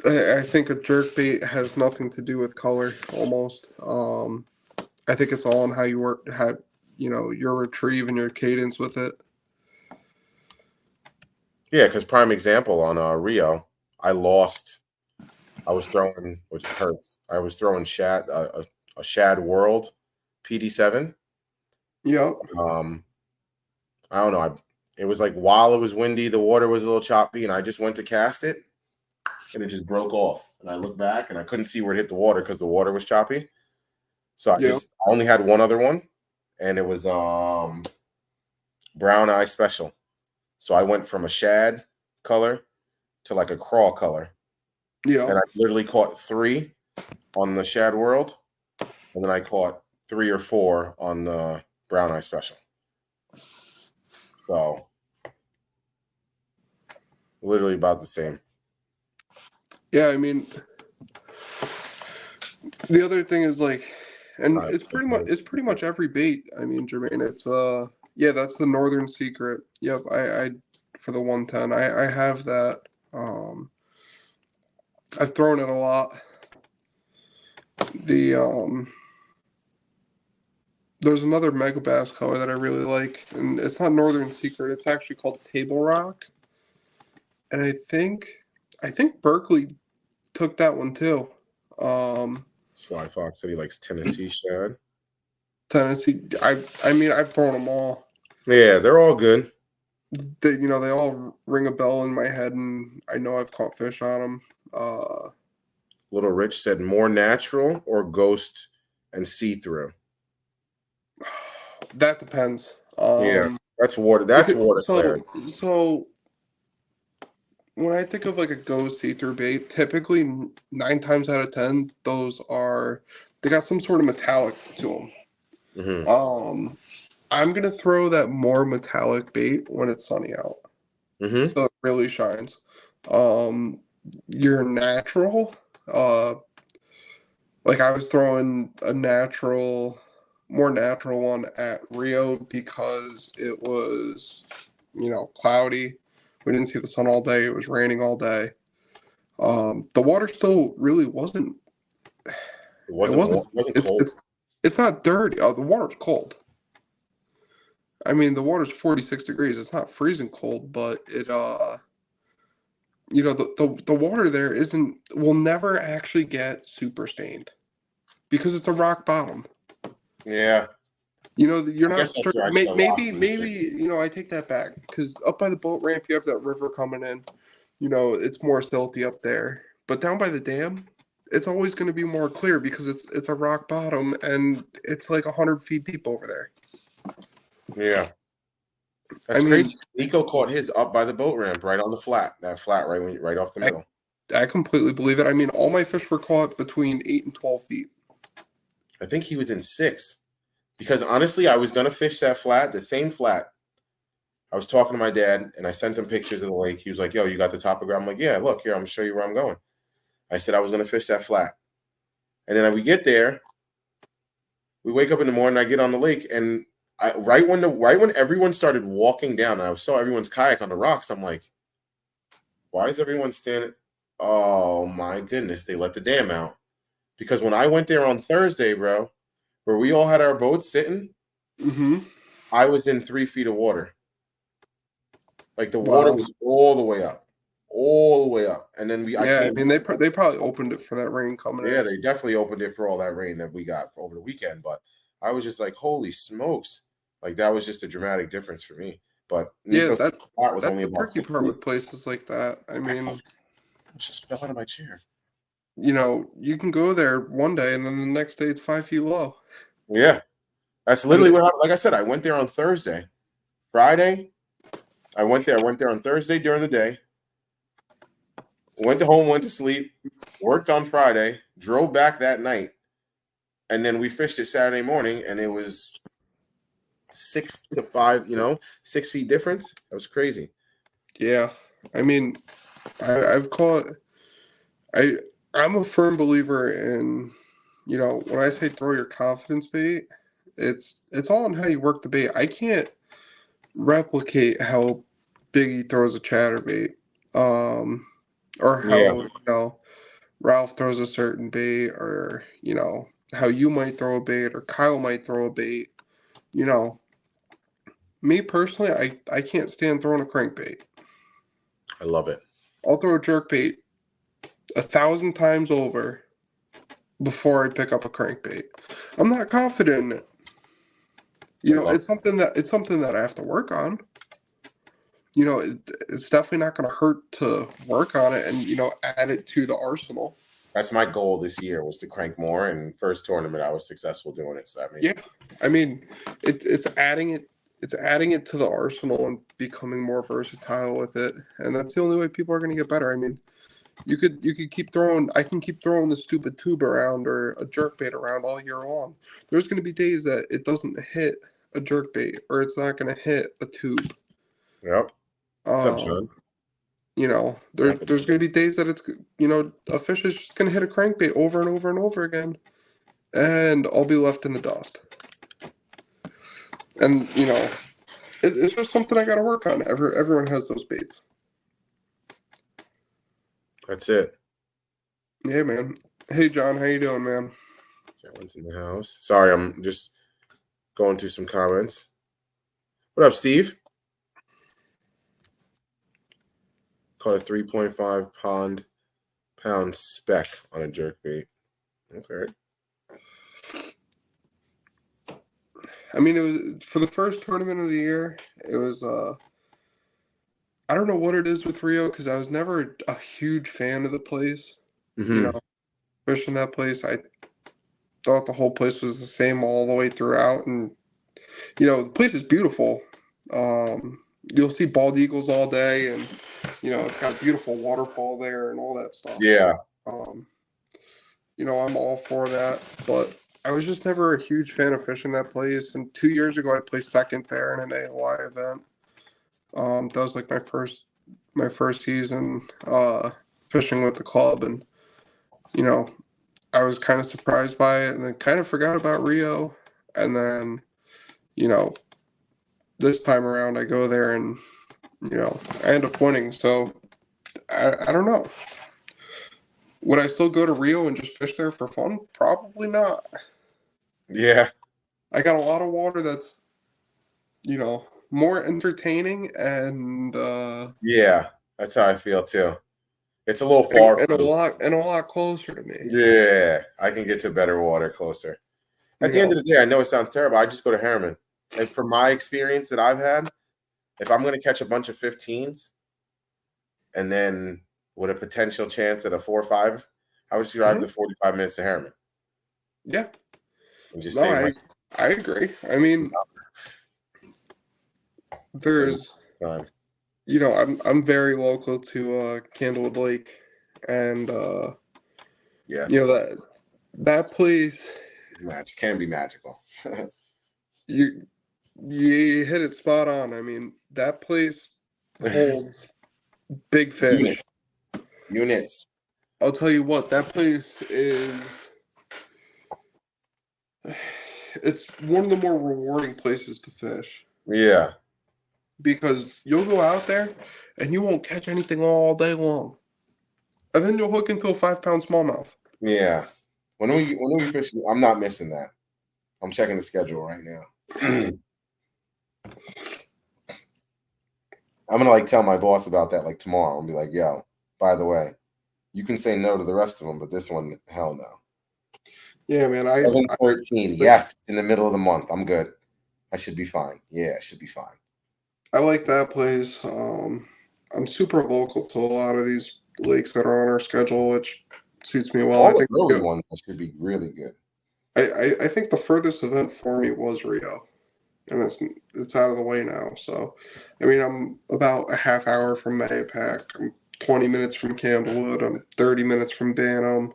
I think a jerk bait has nothing to do with color almost. I think it's all on how you work, how, you know, your retrieve and your cadence with it. Yeah, because prime example on Rio, I lost. I was throwing, which hurts. I was throwing shad, a Shad World PD7. Yep. I don't know. It was like while it was windy, the water was a little choppy, and I just went to cast it, and it just broke off. And I looked back, and I couldn't see where it hit the water because the water was choppy. So I only had one other one, and it was Brown Eye Special. So I went from a shad color to like a crawl color. Yeah. And I literally caught 3 on the Shad World, and then I caught 3 or 4 on the Brown Eye Special. So literally about the same. Yeah, I mean, the other thing is like, and it's pretty much every bait. I mean, Jermaine, it's yeah, that's the Northern Secret. Yep, I for the 110, I have that. I've thrown it a lot. There's another Mega Bass color that I really like, and it's not Northern Secret. It's actually called Table Rock, and I think Berkeley took that one too. Sly Fox said he likes Tennessee shad. Tennessee. I mean, I've thrown them all. Yeah, they're all good. They all ring a bell in my head, and I know I've caught fish on them. Little Rich said more natural or ghost and see-through. That depends. Yeah, that's water. That's water clarity. So when I think of like a ghost see-through bait, typically 9 times out of 10, they got some sort of metallic to them. I'm gonna throw that more metallic bait when it's sunny out, so it really shines. Your natural, like I was throwing a more natural one at Rio because it was, cloudy. We didn't see the sun all day. It was raining all day. The water still really wasn't. It wasn't cold. It's not dirty. The water's cold. I mean, the water's 46 degrees. It's not freezing cold, but it the water there will never actually get super stained because it's a rock bottom. Yeah. You're not maybe I take that back because up by the boat ramp you have that river coming in. It's more silty up there, but down by the dam, it's always going to be more clear because it's a rock bottom and it's like 100 feet deep over there. Yeah. That's crazy. Nico caught his up by the boat ramp, right on the flat. That flat right off the middle. I completely believe it. I mean, all my fish were caught between 8 and 12 feet. I think he was in 6. Because honestly, I was going to fish that flat, the same flat. I was talking to my dad, and I sent him pictures of the lake. He was like, yo, you got the topograph? I'm like, yeah, look, here, I'm going to show you where I'm going. I said I was going to fish that flat. And then we get there. We wake up in the morning, I get on the lake, and right when everyone started walking down, I saw everyone's kayak on the rocks. I'm like, why is everyone standing? Oh, my goodness, they let the dam out. Because when I went there on Thursday, bro, where we all had our boats sitting, I was in 3 feet of water. Like the water was all the way up. all the way up. And then I Yeah, I came. mean they probably opened it for that rain coming Yeah, in. they definitely opened it for all that rain that we got over the weekend. But I was just like, holy smokes. Like that was just a dramatic difference for me. But Yeah, Nico's spot was that's only the about tricky 6 part feet. with places like that. I mean, I just fell out of my chair. you can go there one day and then the next day it's 5 feet low. Yeah. That's literally what happened. Like I said, I went there on Thursday. Friday, I went there. I went there on Thursday during the day. Went to home, went to sleep, worked on Friday, drove back that night, and then we fished it Saturday morning, and it was 6 to 5, 6 feet difference. That was crazy. Yeah, I mean, I've caught. I'm a firm believer in, when I say throw your confidence bait, it's all in how you work the bait. I can't replicate how Biggie throws a chatterbait, or Yeah. how Ralph throws a certain bait, or how you might throw a bait, or Kyle might throw a bait. You know, Me personally, I can't stand throwing a crankbait. I love it. I'll throw a jerkbait 1,000 times over before I pick up a crankbait. I'm not confident in it. I love It's something that I have to work on. It's definitely not going to hurt to work on it and add it to the arsenal. That's my goal this year was to crank more. And first tournament, I was successful doing it. So Yeah, I mean, it's adding it. It's adding it to the arsenal and becoming more versatile with it, and that's the only way people are going to get better. I mean, you could keep throwing. I can keep throwing the stupid tube around or a jerkbait around all year long. There's going to be days that it doesn't hit a jerkbait or it's not going to hit a tube. Yep. What's up, Um, John? there's going to be days that it's a fish is just going to hit a crankbait over and over and over again, and I'll be left in the dust. And it's just something I got to work on. Everyone has those baits. That's it. Yeah, man. Hey, John, how you doing, man? John's in the house. Sorry, I'm just going through some comments. What up, Steve? Caught a 3.5 pound speck on a jerkbait. Okay. I mean, it was for the first tournament of the year. It was I don't know what it is with Rio because I was never a huge fan of the place. Mm-hmm. Fishing that place, I thought the whole place was the same all the way throughout, and the place is beautiful. You'll see bald eagles all day, and it's got a beautiful waterfall there and all that stuff. Yeah. I'm all for that, but I was just never a huge fan of fishing that place. And 2 years ago, I placed second there in an AOI event. That was like my first season fishing with the club, and I was kind of surprised by it, and then kind of forgot about Rio, and then this time around I go there and I end up winning. So I don't know. Would I still go to Rio and just fish there for fun? Probably not. Yeah. I got a lot of water that's more entertaining and Yeah. That's how I feel too. It's a little far and a from. lot closer to me. Yeah. I can get to better water closer. At the end of the day, I know it sounds terrible. I just go to Harriman. And from my experience that I've had, if I'm going to catch a bunch of 15s and then with a potential chance at a 4 or 5, I would just drive the 45 minutes to Harriman. Yeah. And just No, save myself I agree. I mean, there's time. I'm very local to Candlewood Lake, and Yes. that place Can be magical. you hit it spot on. I mean, that place holds big fish. Units. I'll tell you what, that place is. It's one of the more rewarding places to fish. Yeah. Because you'll go out there and you won't catch anything all day long. And then you'll hook into a 5-pound smallmouth. Yeah. When are we fishing? I'm not missing that. I'm checking the schedule right now. I'm gonna like tell my boss about that like tomorrow and be like, yo, by the way, you can say no to the rest of them, but this one, hell no. Yeah, man. 11/13. Yes, in the middle of the month. I'm good. I should be fine. Yeah, I should be fine. I like that place. I'm super local to a lot of these lakes that are on our schedule, which suits me well. All I the think early ones should be really good. I think the furthest event for me was Rio, and it's out of the way now. So, I mean, I'm about a half hour from Mayapack. I'm 20 minutes from Candlewood. I'm 30 minutes from Bantam.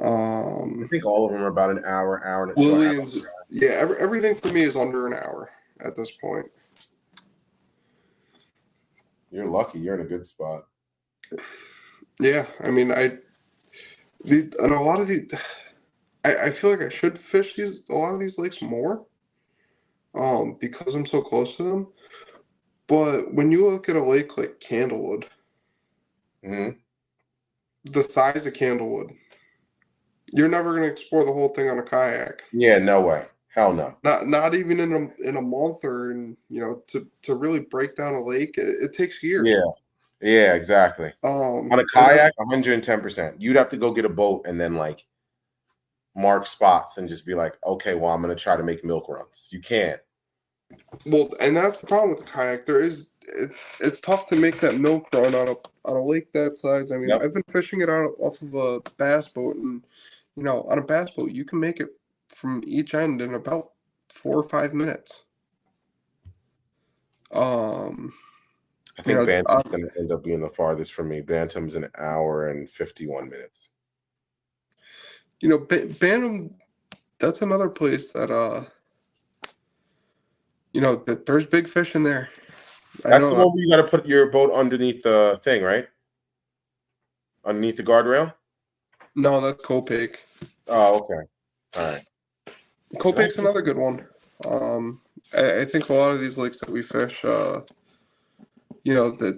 I think all of them are about an hour and a 2 hour. Lillian's, yeah, everything for me is under an hour at this point. You're lucky. You're in a good spot. Yeah, I mean, and a lot of the, I feel like I should fish a lot of these lakes more, because I'm so close to them. But when you look at a lake like Candlewood, Hmm. the size of Candlewood, you're never going to explore the whole thing on a kayak. Yeah, no way. Hell no. Not even in a month, or to really break down a lake, it takes years. Yeah. Yeah, exactly. On a And that's kayak, 110%. You'd have to go get a boat and then like mark spots and just be like, okay, well, I'm gonna try to make milk runs. You can't. well, and that's the problem with the kayak. It's tough to make that milk run on a lake that size. I mean, Yep. I've been fishing it out off of a bass boat, and on a bass boat, you can make it from each end in about 4 or 5 minutes. Um, I you think know, Bantam's gonna end up being the farthest for me. Bantam's an hour and 51 minutes. Bantam. That's another place that that there's big fish in there. I That's the know. one where you gotta put your boat underneath the thing, right? Underneath the guardrail? No, that's Kopake. Oh, okay. All right. Did I Kopake's another good one. I think a lot of these lakes that we fish, that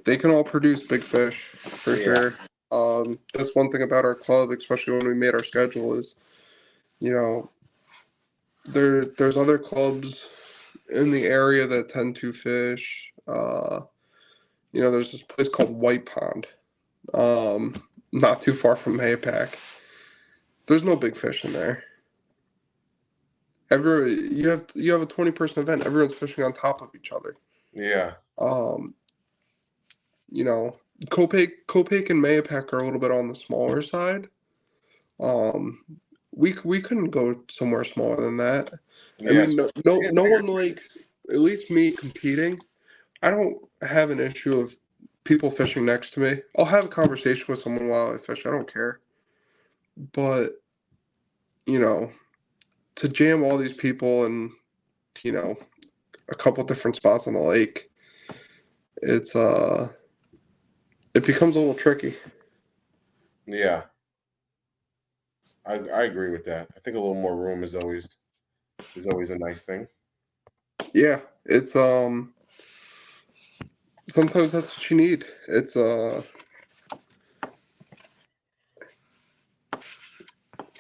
they can all produce big fish for Yeah. sure. That's one thing about our club, especially when we made our schedule, is you know there's other clubs in the area that tend to fish. There's this place called White Pond, not too far from Mayapack. There's no big fish in there. You have a 20-person event. Everyone's fishing on top of each other. Yeah. Um, you know, Kopake and Mayapack are a little bit on the smaller side. Um, we couldn't go somewhere smaller than that. I Yes. mean, no one, like, at least me competing. I don't have an issue of people fishing next to me. I'll have a conversation with someone while I fish. I don't care. But you know, to jam all these people in you know a couple different spots on the lake, it's it becomes a little tricky. Yeah. I agree with that. I think a little more room is always a nice thing. Yeah, it's sometimes that's what you need. It's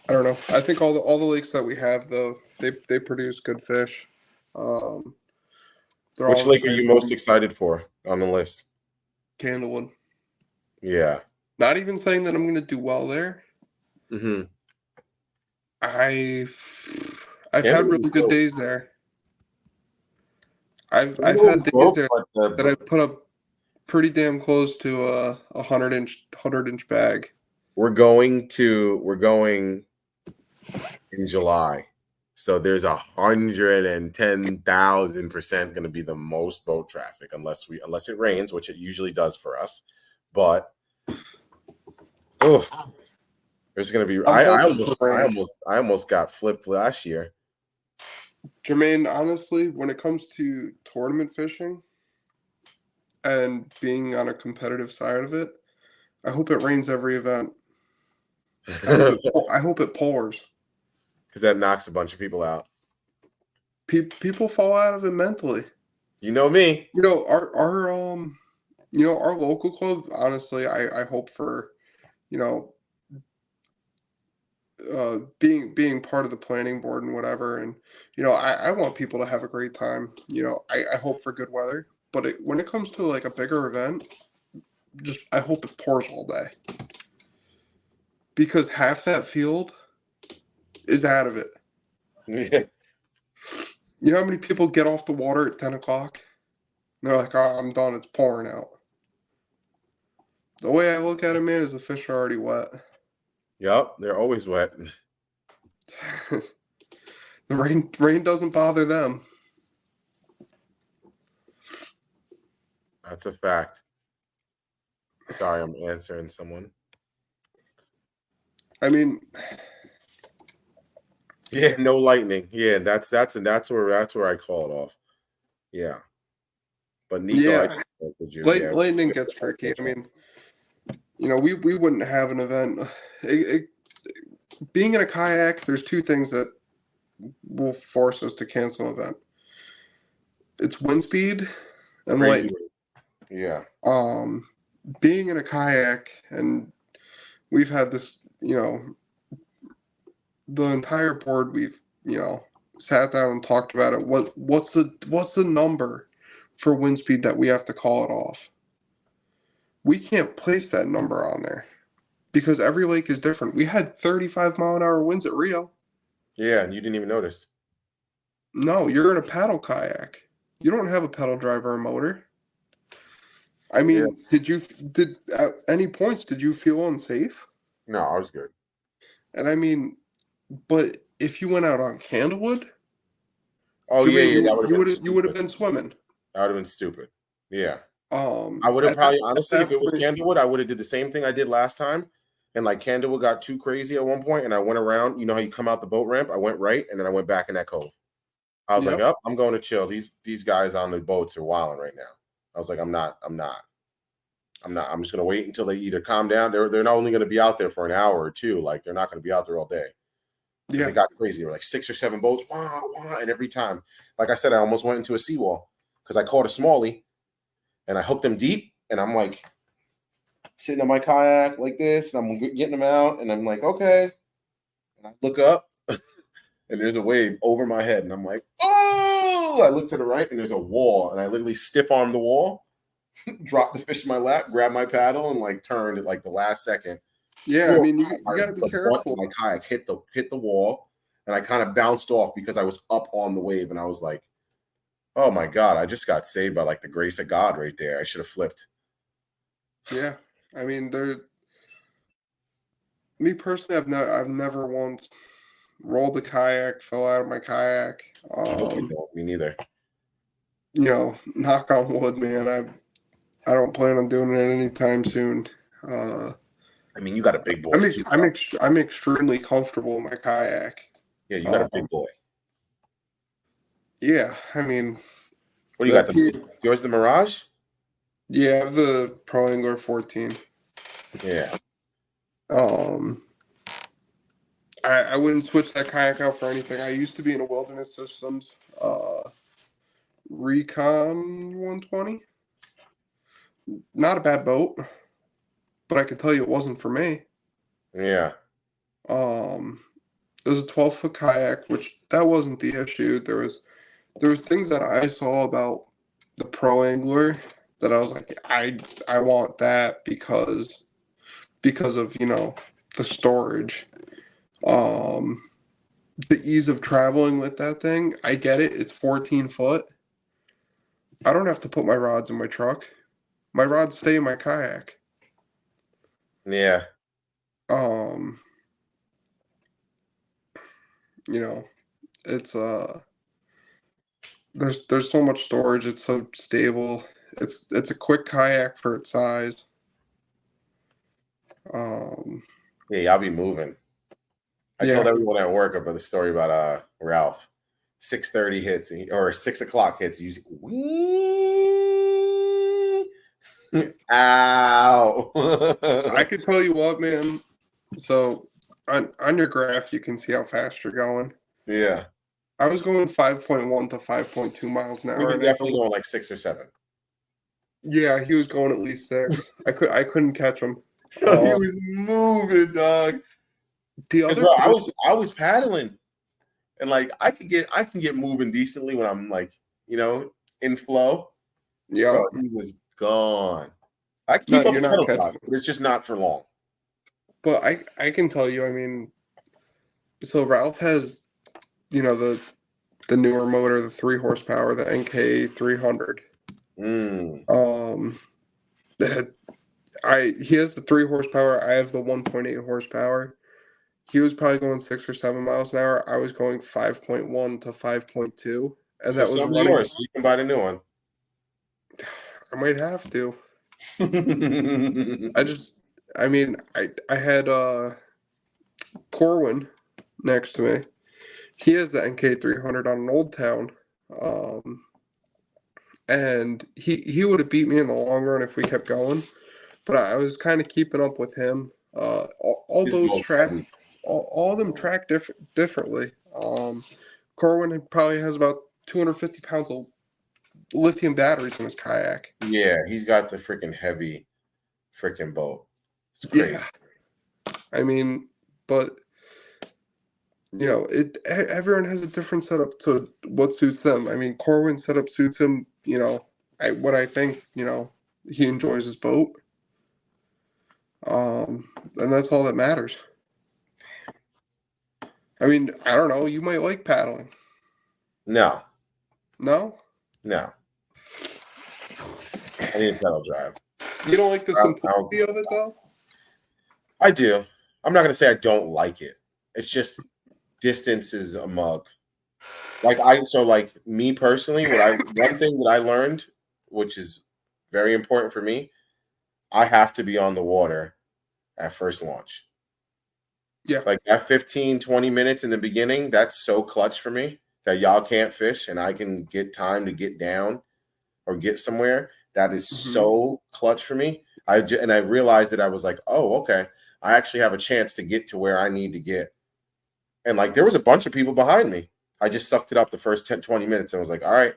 I don't know. I think all the lakes that we have, though, they produce good fish. Um, they're Which all lake are aside you most from excited for on the list? Candlewood. Yeah. Not even saying that I'm going to do well there. Mm-hmm. I've had really good Dope. days there. I've had Candlewood's days dope, there that but I've put up pretty damn close to a 100-inch bag. we're going in July. So there's 110,000% going to be the most boat traffic unless it rains, which it usually does for us. But there's going to be I'm I hoping almost for I rain. almost I almost got flipped last year. Jermaine, honestly, when it comes to tournament fishing and being on a competitive side of it, I hope it rains every event. Because I hope it pours. that knocks a bunch of people out. People fall out of it mentally. You know me. Our local club. Honestly, I hope for you know being part of the planning board and whatever, and I want people to have a great time. I hope for good weather, but when it comes to like a bigger event, I hope it pours all day. Because half that field is out of it. Yeah. You know how many people get off the water at 10 o'clock? They're like, oh, I'm done. It's pouring out. The way I look at it, man, is the fish are already wet. Yep, they're always wet. The rain doesn't bother them. That's a fact. Sorry, I'm answering someone. I mean, yeah, no lightning. Yeah, that's where I call it off. Yeah, but Nico, yeah, I spoke with you. lightning gets tricky. I mean, you know, we wouldn't have an event. Being in a kayak, there's two things that will force us to cancel an event. It's wind speed and Crazy. lightning. Yeah. Being in a kayak, and we've had this, you know, the entire board, we've, you know, sat down and talked about it. What's the number for wind speed that we have to call it off? We can't place that number on there because every lake is different. We had 35-mile-an-hour winds at Rio. Yeah, and you didn't even notice. No, you're in a paddle kayak. You don't have a pedal driver or motor. I mean, did at any points did you feel unsafe? No, I was good. And I mean, but if you went out on Candlewood, Oh yeah, that you would have been swimming. That would have been stupid. Yeah. I would At have probably that honestly, if it was point, Candlewood, I would have did the same thing I did last time. And like Candlewood got too crazy at one point, and I went around. You know how you come out the boat ramp? I went right, and then I went back in that cove. I was like, "Up, I'm going to chill. These guys on the boats are wilding right now." I was like, I'm not. I'm just gonna wait until they either calm down. They're not only gonna be out there for an hour or two. Like they're not gonna be out there all day. Because they got crazy. There were like 6 or 7 boats, wah, wah, and every time, like I said, I almost went into a seawall because I caught a smallie, and I hooked them deep, and I'm like sitting on my kayak like this, and I'm getting them out, and I'm like, okay, and I look up, and there's a wave over my head, and I'm like, oh! I look to the right, and there's a wall, and I literally stiff armed the wall, dropped the fish in my lap, grabbed my paddle, and like turned at like the last second. Yeah, I mean, you got to be careful. My kayak hit the wall, and I kind of bounced off because I was up on the wave, and I was like, "Oh my god, I just got saved by like the grace of God right there. I should have flipped." Yeah, I mean, me personally, I've never once rolled a kayak, fell out of my kayak. Me neither. You know, knock on wood, man. I don't plan on doing it anytime soon. I mean, you got a big boy. I'm extremely comfortable in my kayak. Yeah, you got a big boy. Yeah, I mean, what do you got? Yours the Mirage? Yeah, I have the Pro Angler 14. Yeah. I wouldn't switch that kayak out for anything. I used to be in a Wilderness Systems Recon 120. Not a bad boat, but I can tell you it wasn't for me. Yeah. It was a 12-foot kayak, which that wasn't the issue. There was things that I saw about the Pro Angler that I was like, I want that because of, you know, the storage. The ease of traveling with that thing, I get it. It's 14 foot. I don't have to put my rods in my truck. My rods stay in my kayak. Yeah. You know, it's there's so much storage. It's so stable. It's a quick kayak for its size. Yeah, I'll be moving. I told everyone at work about the story about Ralph. 6:30 hits or 6 o'clock hits. You ow! I could tell you what, man. So on your graph, you can see how fast you're going. Yeah. I was going 5.1 to 5.2 miles an hour. He was definitely going like 6 or 7. Yeah, he was going at least 6. I couldn't catch him. He was moving, dog. I was paddling, and like I can get moving decently when I'm like, you know, in flow. Yeah. Bro, he was gone. I No, keep up you're with not pedal catching drives, it. but it's just not for long. But I can tell you, I mean, so Ralph has, the newer motor, the 3 horsepower, the NK 300. Mm. That he has the 3 horsepower. I have the 1.8 horsepower. He was probably going 6 or 7 miles an hour. I was going 5.1 to 5.2, and So that was some of running. yours, so you can buy the new one. I might have to. I just, I mean, I had Corwin next to me. He has the NK 300 on an Old Town, um, and he would have beat me in the long run if we kept going. But I was kind of keeping up with him. All His boats boat's track, heavy. all of them track differently. Corwin probably has about 250 pounds of lithium batteries in his kayak. Yeah, he's got the freaking heavy freaking boat. It's Yeah, crazy. I mean, but everyone has a different setup to what suits them. I mean, Corwin's setup suits him. What I think. He enjoys his boat. And that's all that matters. I mean, I don't know. You might like paddling. No, No, no. I need a pedal drive. you don't like the I'll, simplicity of it, though. I do. I'm not gonna say I don't like it. It's just distance is a mug. Like me personally, one thing that I learned, which is very important for me, I have to be on the water at first launch. Yeah. Like that 15, 20 minutes in the beginning, that's so clutch for me that y'all can't fish and I can get time to get down or get somewhere. That is Hmm. so clutch for me. And I realized that I was like, oh, okay. I actually have a chance to get to where I need to get. And like there was a bunch of people behind me. I just sucked it up the first 10, 20 minutes and was like, all right,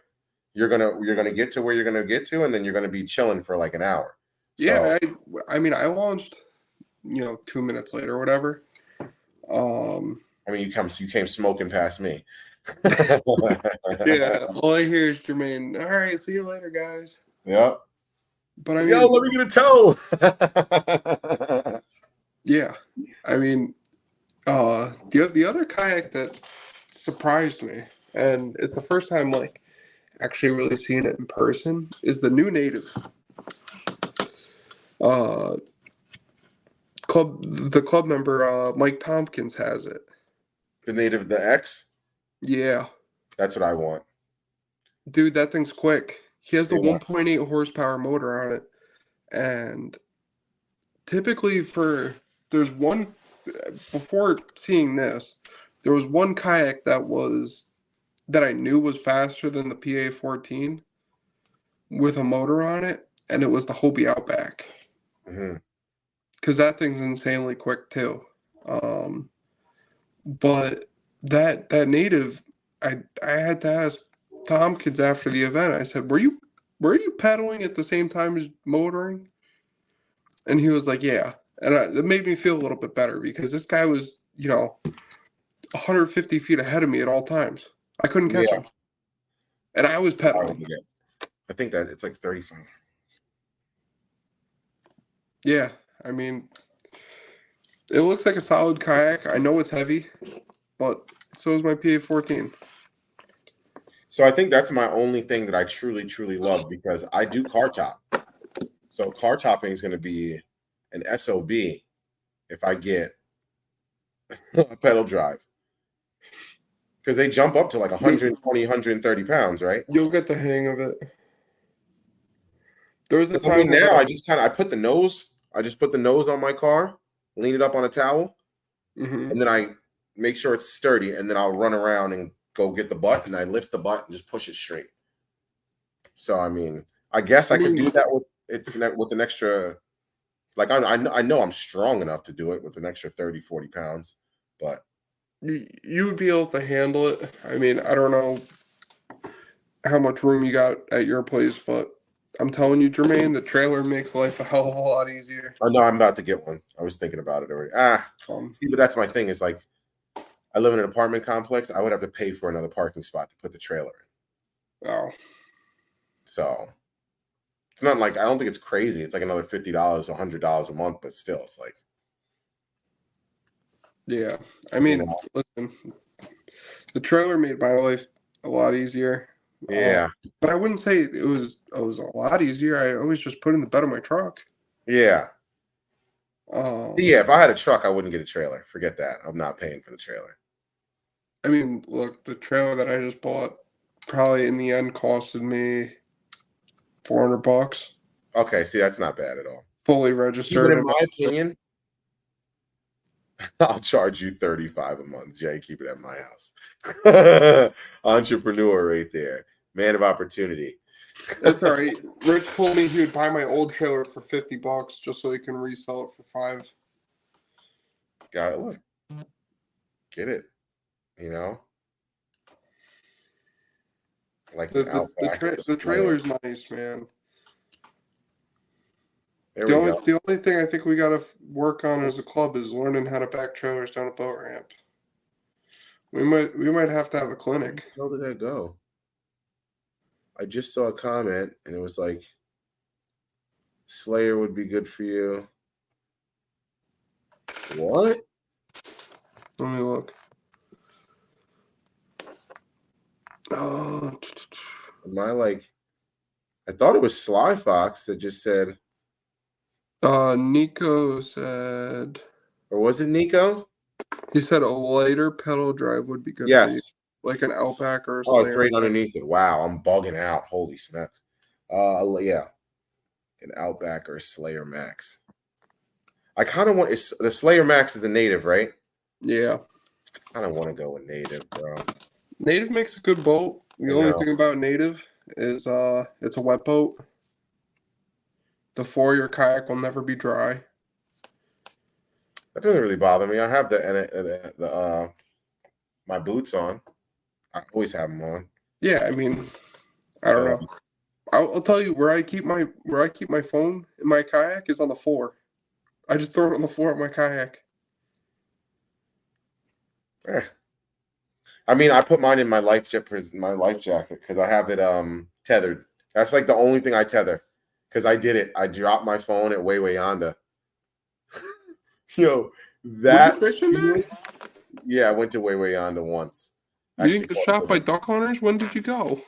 you're gonna get to where you're gonna get to, and then you're gonna be chilling for like an hour. So Yeah. I mean, I launched, 2 minutes later or whatever. Um. I mean you came smoking past me. Yeah. All I hear is Jermaine. All right. See you later, guys. Yep. But I Yo, mean, let me get a toe. yeah. I mean, the other kayak that surprised me, and it's the first time like actually really seeing it in person, is the new native. Uh, the club member Mike Tompkins has it. The native, the X. Yeah, That's what I want. dude, that thing's quick. He has the Yeah. 1.8 horsepower motor on it, and typically there's one before seeing this, there was one kayak that I knew was faster than the PA-14 with a motor on it, and it was the Hobie Outback. Mm-hmm. Because that thing's insanely quick too. Um, but that native, I had to ask Tompkins after the event. I said, were you pedaling at the same time as motoring?" And he was like, "Yeah." And it made me feel a little bit better because this guy was 150 feet ahead of me at all times. I couldn't catch Yeah. him, and I was pedaling. I think that it's like 35. Yeah, I mean, it looks like a solid kayak. I know it's heavy, but so is my PA-14. So I think that's my only thing that I truly, truly love because I do car top. So car topping is going to be an SOB if I get a pedal drive because they jump up to like I mean, 120, 130 pounds, right? you'll get the hang of it. There was a I mean, time now where, I just put the nose on my car, lean it up on a towel, hmm and then I make sure it's sturdy, and then I'll run around and go get the butt, and I lift the butt and just push it straight. So I mean, I guess I I could mean, do that with an extra. Like I know I'm strong enough to do it with an extra 30, 40 pounds, but you would be able to handle it. I mean, I don't know how much room you got at your place, but I'm telling you, Jermaine, the trailer makes life a hell of a lot easier. I know I'm about to get one. I was thinking about it already. Um, See, but that's my thing. Is like I live in an apartment complex. I would have to pay for another parking spot to put the trailer in. oh, So It's not like I don't think it's crazy. It's like another $50 or $100 a month, but still, it's like Yeah, I mean, listen, the trailer made my life a lot easier. Yeah. But I wouldn't say it was a lot easier. I always just put in the bed of my truck. Yeah. Um, Yeah, if I had a truck, I wouldn't get a trailer. Forget that. I'm not paying for the trailer. I mean, look, the trailer that I just bought probably in the end costed me $400. Okay, see, that's not bad at all. Fully Even registered. in my opinion, I'll charge you $35 a month, Jay. Keep it at my house. Entrepreneur right there. Man of opportunity. That's all right. Rich told me he would buy my old trailer for $50 just so he can resell it for $5. Got it. Look. Get it. You know? Like an Outback. The trailer's nice, man. There we go. The only thing I think we got to work on as a club is learning how to back trailers down a boat ramp. We might have to have a clinic. Where the hell did that go? I just saw a comment and it was like, Slayer would be good for you. What? Let me look. Oh, Am I like? I thought it was Sly Fox that just said. Nico said. Or was it Nico? He said a lighter pedal drive would be good for you, like an Outback or a Slayer. Oh, it's right underneath it. Wow, I'm bugging out. Holy smacks. Yeah, an Outback or a Slayer Max. I kind of want the Slayer Max is the native, right? Yeah. I kind of want to go with native, bro. Native makes a good boat. The only thing about native is it's a wet boat. The 4-year kayak will never be dry. That doesn't really bother me. I have the my boots on. I always have them on. Yeah, I mean, I don't know. I'll tell you where I keep my phone in my kayak is on the floor. I just throw it on the floor of my kayak. I mean, I put mine in my life jacket because I have it tethered. That's like the only thing I tether because I did it. I dropped my phone at Way Yonder. Yo, that were you fishing there? Yeah, I went to Way Yonder once. You didn't get shot by duck hunters? When did you go?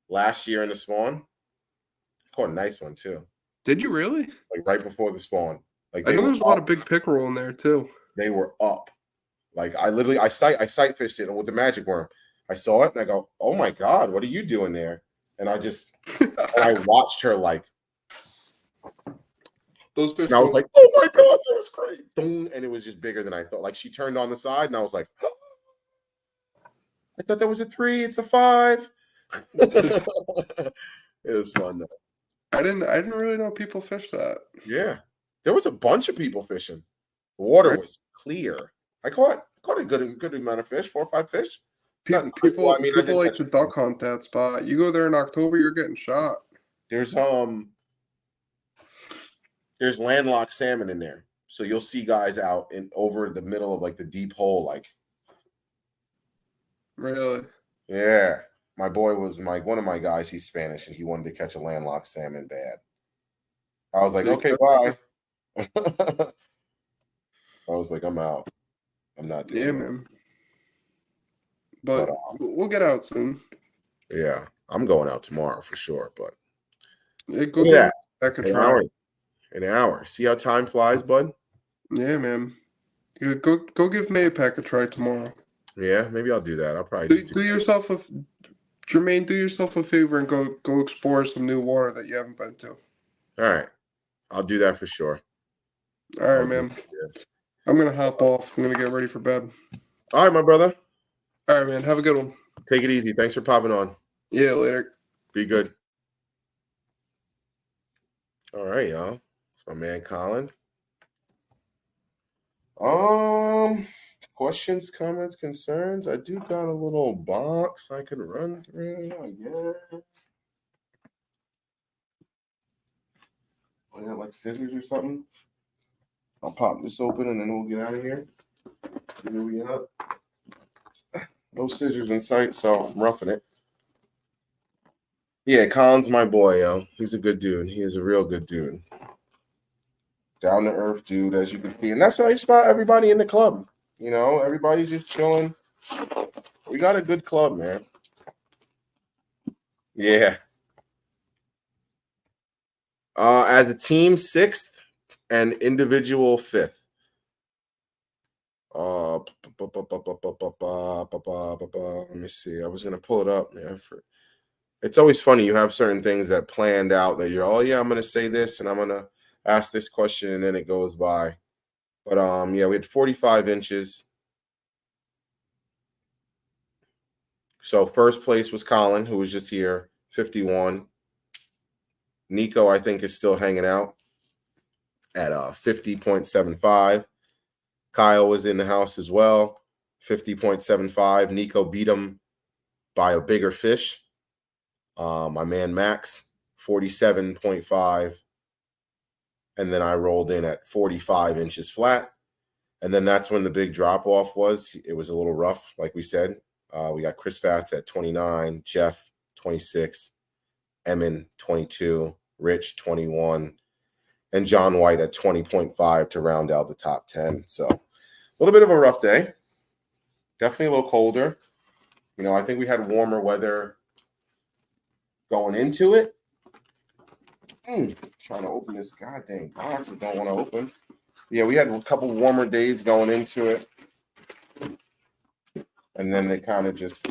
Last year in the spawn. I caught a nice one too. Did you really? Like right before the spawn. Like I know there's a lot of big pickerel in there too. They were up. Like I sight fished it with the magic worm. I saw it and I go, oh my God, what are you doing there? And I just and I watched her like those fish. And I was like, oh my God, that was great. And it was just bigger than I thought. Like she turned on the side and I was like, oh, I thought that was a 3, it's a 5. It was fun though. I didn't really know people fish that. Yeah. There was a bunch of people fishing. The water was clear. I caught a good amount of fish, 4 or 5 fish. People like to duck hunt that spot. You go there in October, you're getting shot. There's landlocked salmon in there. So you'll see guys out over the middle of like the deep hole, like. Really? Yeah. My boy was one of my guys, he's Spanish, and he wanted to catch a landlocked salmon bad. I was like, okay, bye. I was like, I'm out. I'm not doing it. Man. But we'll get out soon. Yeah. I'm going out tomorrow for sure, but go get back a try. An hour. See how time flies, bud? Yeah, man. Go give Mayapack a try tomorrow. Yeah, maybe I'll do that. I'll probably do yourself a favor and go explore some new water that you haven't been to. All right. I'll do that for sure. All right, man. I'm gonna hop off. I'm gonna get ready for bed. All right, my brother. All right, man. Have a good one. Take it easy. Thanks for popping on. Yeah, later. Be good. All right, y'all. It's my man Colin. Questions, comments, concerns. I do got a little box I could run through, I guess. I got like scissors or something. I'll pop this open and then we'll get out of here. Here we are. No scissors in sight, so I'm roughing it. Yeah, Colin's my boy, yo. He's a good dude. He is a real good dude. Down to earth dude, as you can see. And that's how you spot everybody in the club. You know, everybody's just chilling. We got a good club, man. Yeah. As a team, 6th and individual 5th. Let me see. I was gonna pull it up, man. It's always funny. You have certain things that planned out that you're, oh yeah, I'm gonna say this and I'm gonna ask this question, and then it goes by. But yeah, we had 45 inches. So first place was Colin, who was just here, 51. Nico, I think, is still hanging out at 50.75. Kyle was in the house as well, 50.75. Nico beat him by a bigger fish. My man Max, 47.5. And then I rolled in at 45 inches flat. And then that's when the big drop off was. It was a little rough, like we said. We got Chris Fats at 29, Jeff 26, Emin 22, Rich 21, and John White at 20.5 to round out the top 10. So a little bit of a rough day. Definitely a little colder. You know, I think we had warmer weather going into it. Trying to open this goddamn box. I don't want to open. Yeah, we had a couple warmer days going into it. And then they kind of just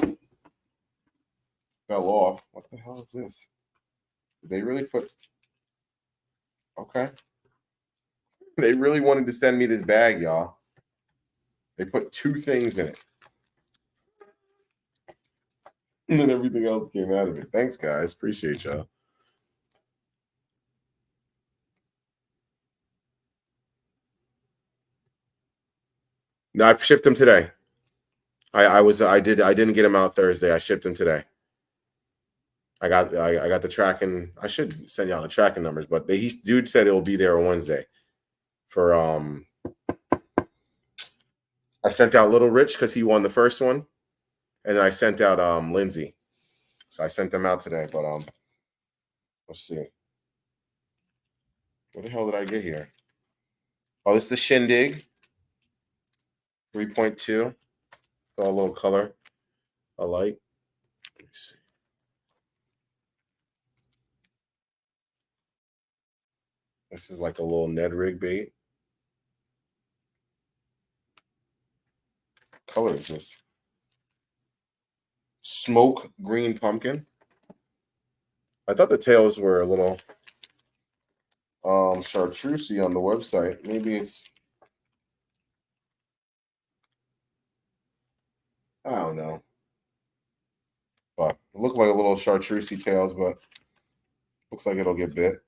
fell off. What the hell is this? Did they really put... Okay. They really wanted to send me this bag, y'all. They put 2 things in it. And then everything else came out of it. Thanks, guys. Appreciate y'all. No, I shipped them today. I didn't get them out Thursday. I shipped them today. I got the tracking. I should send y'all the tracking numbers, but dude said it'll be there on Wednesday. For I sent out Little Rich because he won the first one, and then I sent out Lindsay. So I sent them out today, but let's see. What the hell did I get here? Oh, this is the Shindig 3.2. Got a little color, a light. Let me see. This is like a little Ned rig bait. What color is this? Smoke green pumpkin. I thought the tails were a little chartreusey on the website. Maybe it's, I don't know. But it looked like a little chartreusey tails, but looks like it'll get bit.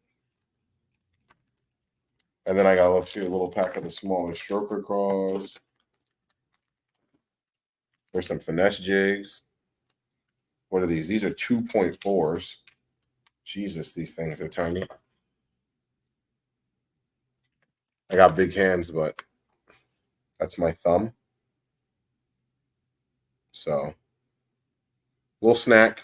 And then I got a little pack of the smaller stroker crawls. There's some finesse jigs. What are these? These are 2.4s. Jesus, these things are tiny. I got big hands, but that's my thumb. So, little snack-a-lack.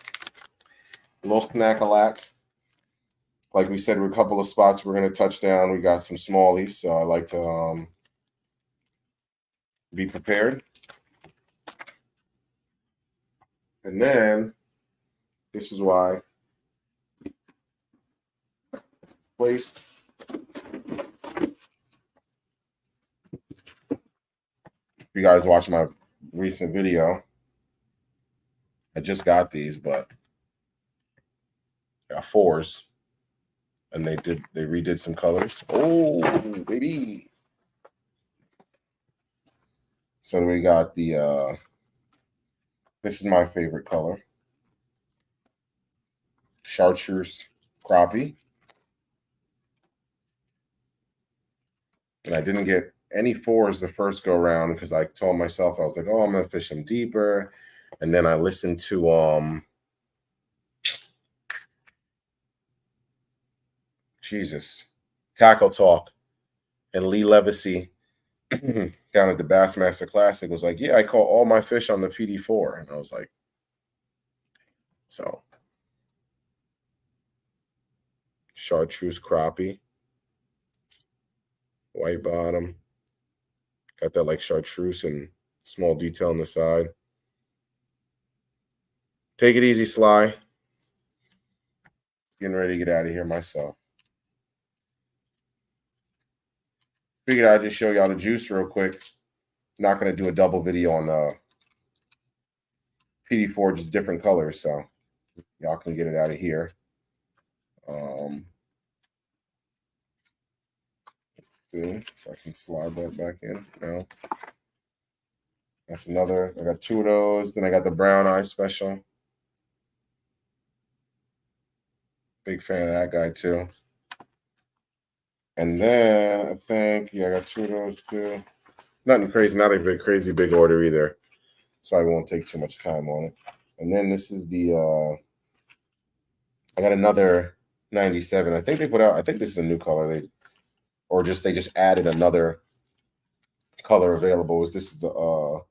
Like we said, we're a couple of spots we're going to touch down. We got some smallies, so I like to be prepared. And then, this is why placed. If you guys watch my recent video, I just got these, but I got 4s. And they redid some colors. Oh, baby. So we got the this is my favorite color. Chartreuse crappie. And I didn't get any 4s the first go round because I told myself, I was like, oh, I'm gonna fish them deeper. And then I listened to Tackle Talk, and Lee Levacy down at the Bassmaster Classic was like, yeah, I caught all my fish on the PD4. And I was like, so chartreuse crappie. White bottom. Got that like chartreuse and small detail on the side. Take it easy, Sly. Getting ready to get out of here myself. Figured I'd just show y'all the juice real quick. Not going to do a double video on PD4, just different colors, so y'all can get it out of here. See if I can slide that back in. No. That's another. I got 2 of those. Then I got the brown eye special. Big fan of that guy too. And then I think, yeah, I got 2 of those too. Nothing crazy, not a crazy big order either. So I won't take too much time on it. And then this is the I got another 97. I think they put out, I think this is a new color. They just added another color available. This is the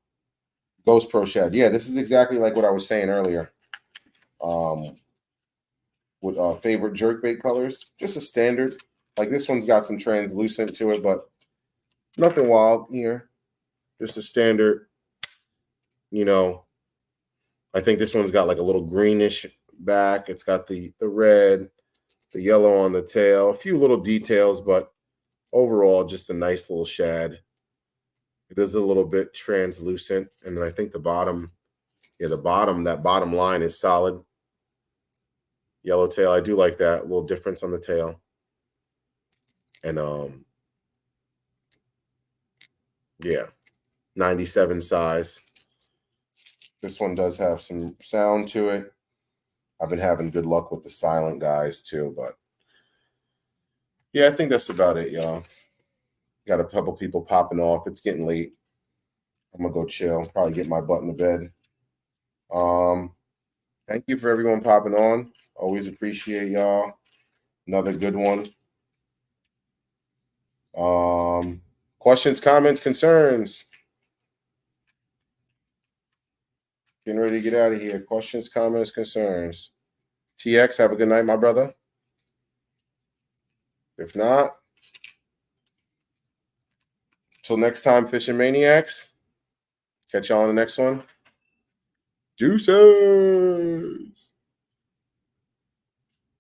Ghost Pro Shed. Yeah, this is exactly like what I was saying earlier. With favorite jerkbait colors, just a standard. Like this one's got some translucent to it, but nothing wild here. Just a standard, you know. I think this one's got like a little greenish back. It's got the red, the yellow on the tail, a few little details, but overall just a nice little shad. It is a little bit translucent. And then I think the bottom, yeah, that bottom line is solid. Yellow tail. I do like that. A little difference on the tail. And yeah, 97 size. This one does have some sound to it. I've been having good luck with the silent guys too, but yeah, I think that's about it, y'all. Got a couple people popping off. It's getting late. I'm gonna go chill, probably get my butt in the bed. Thank you for everyone popping on. Always appreciate y'all. Another good one. Questions, comments, concerns. Getting ready to get out of here. Questions, comments, concerns. TX, have a good night, my brother. If not, till next time, Fishing Maniacs. Catch y'all on the next one. Deuces.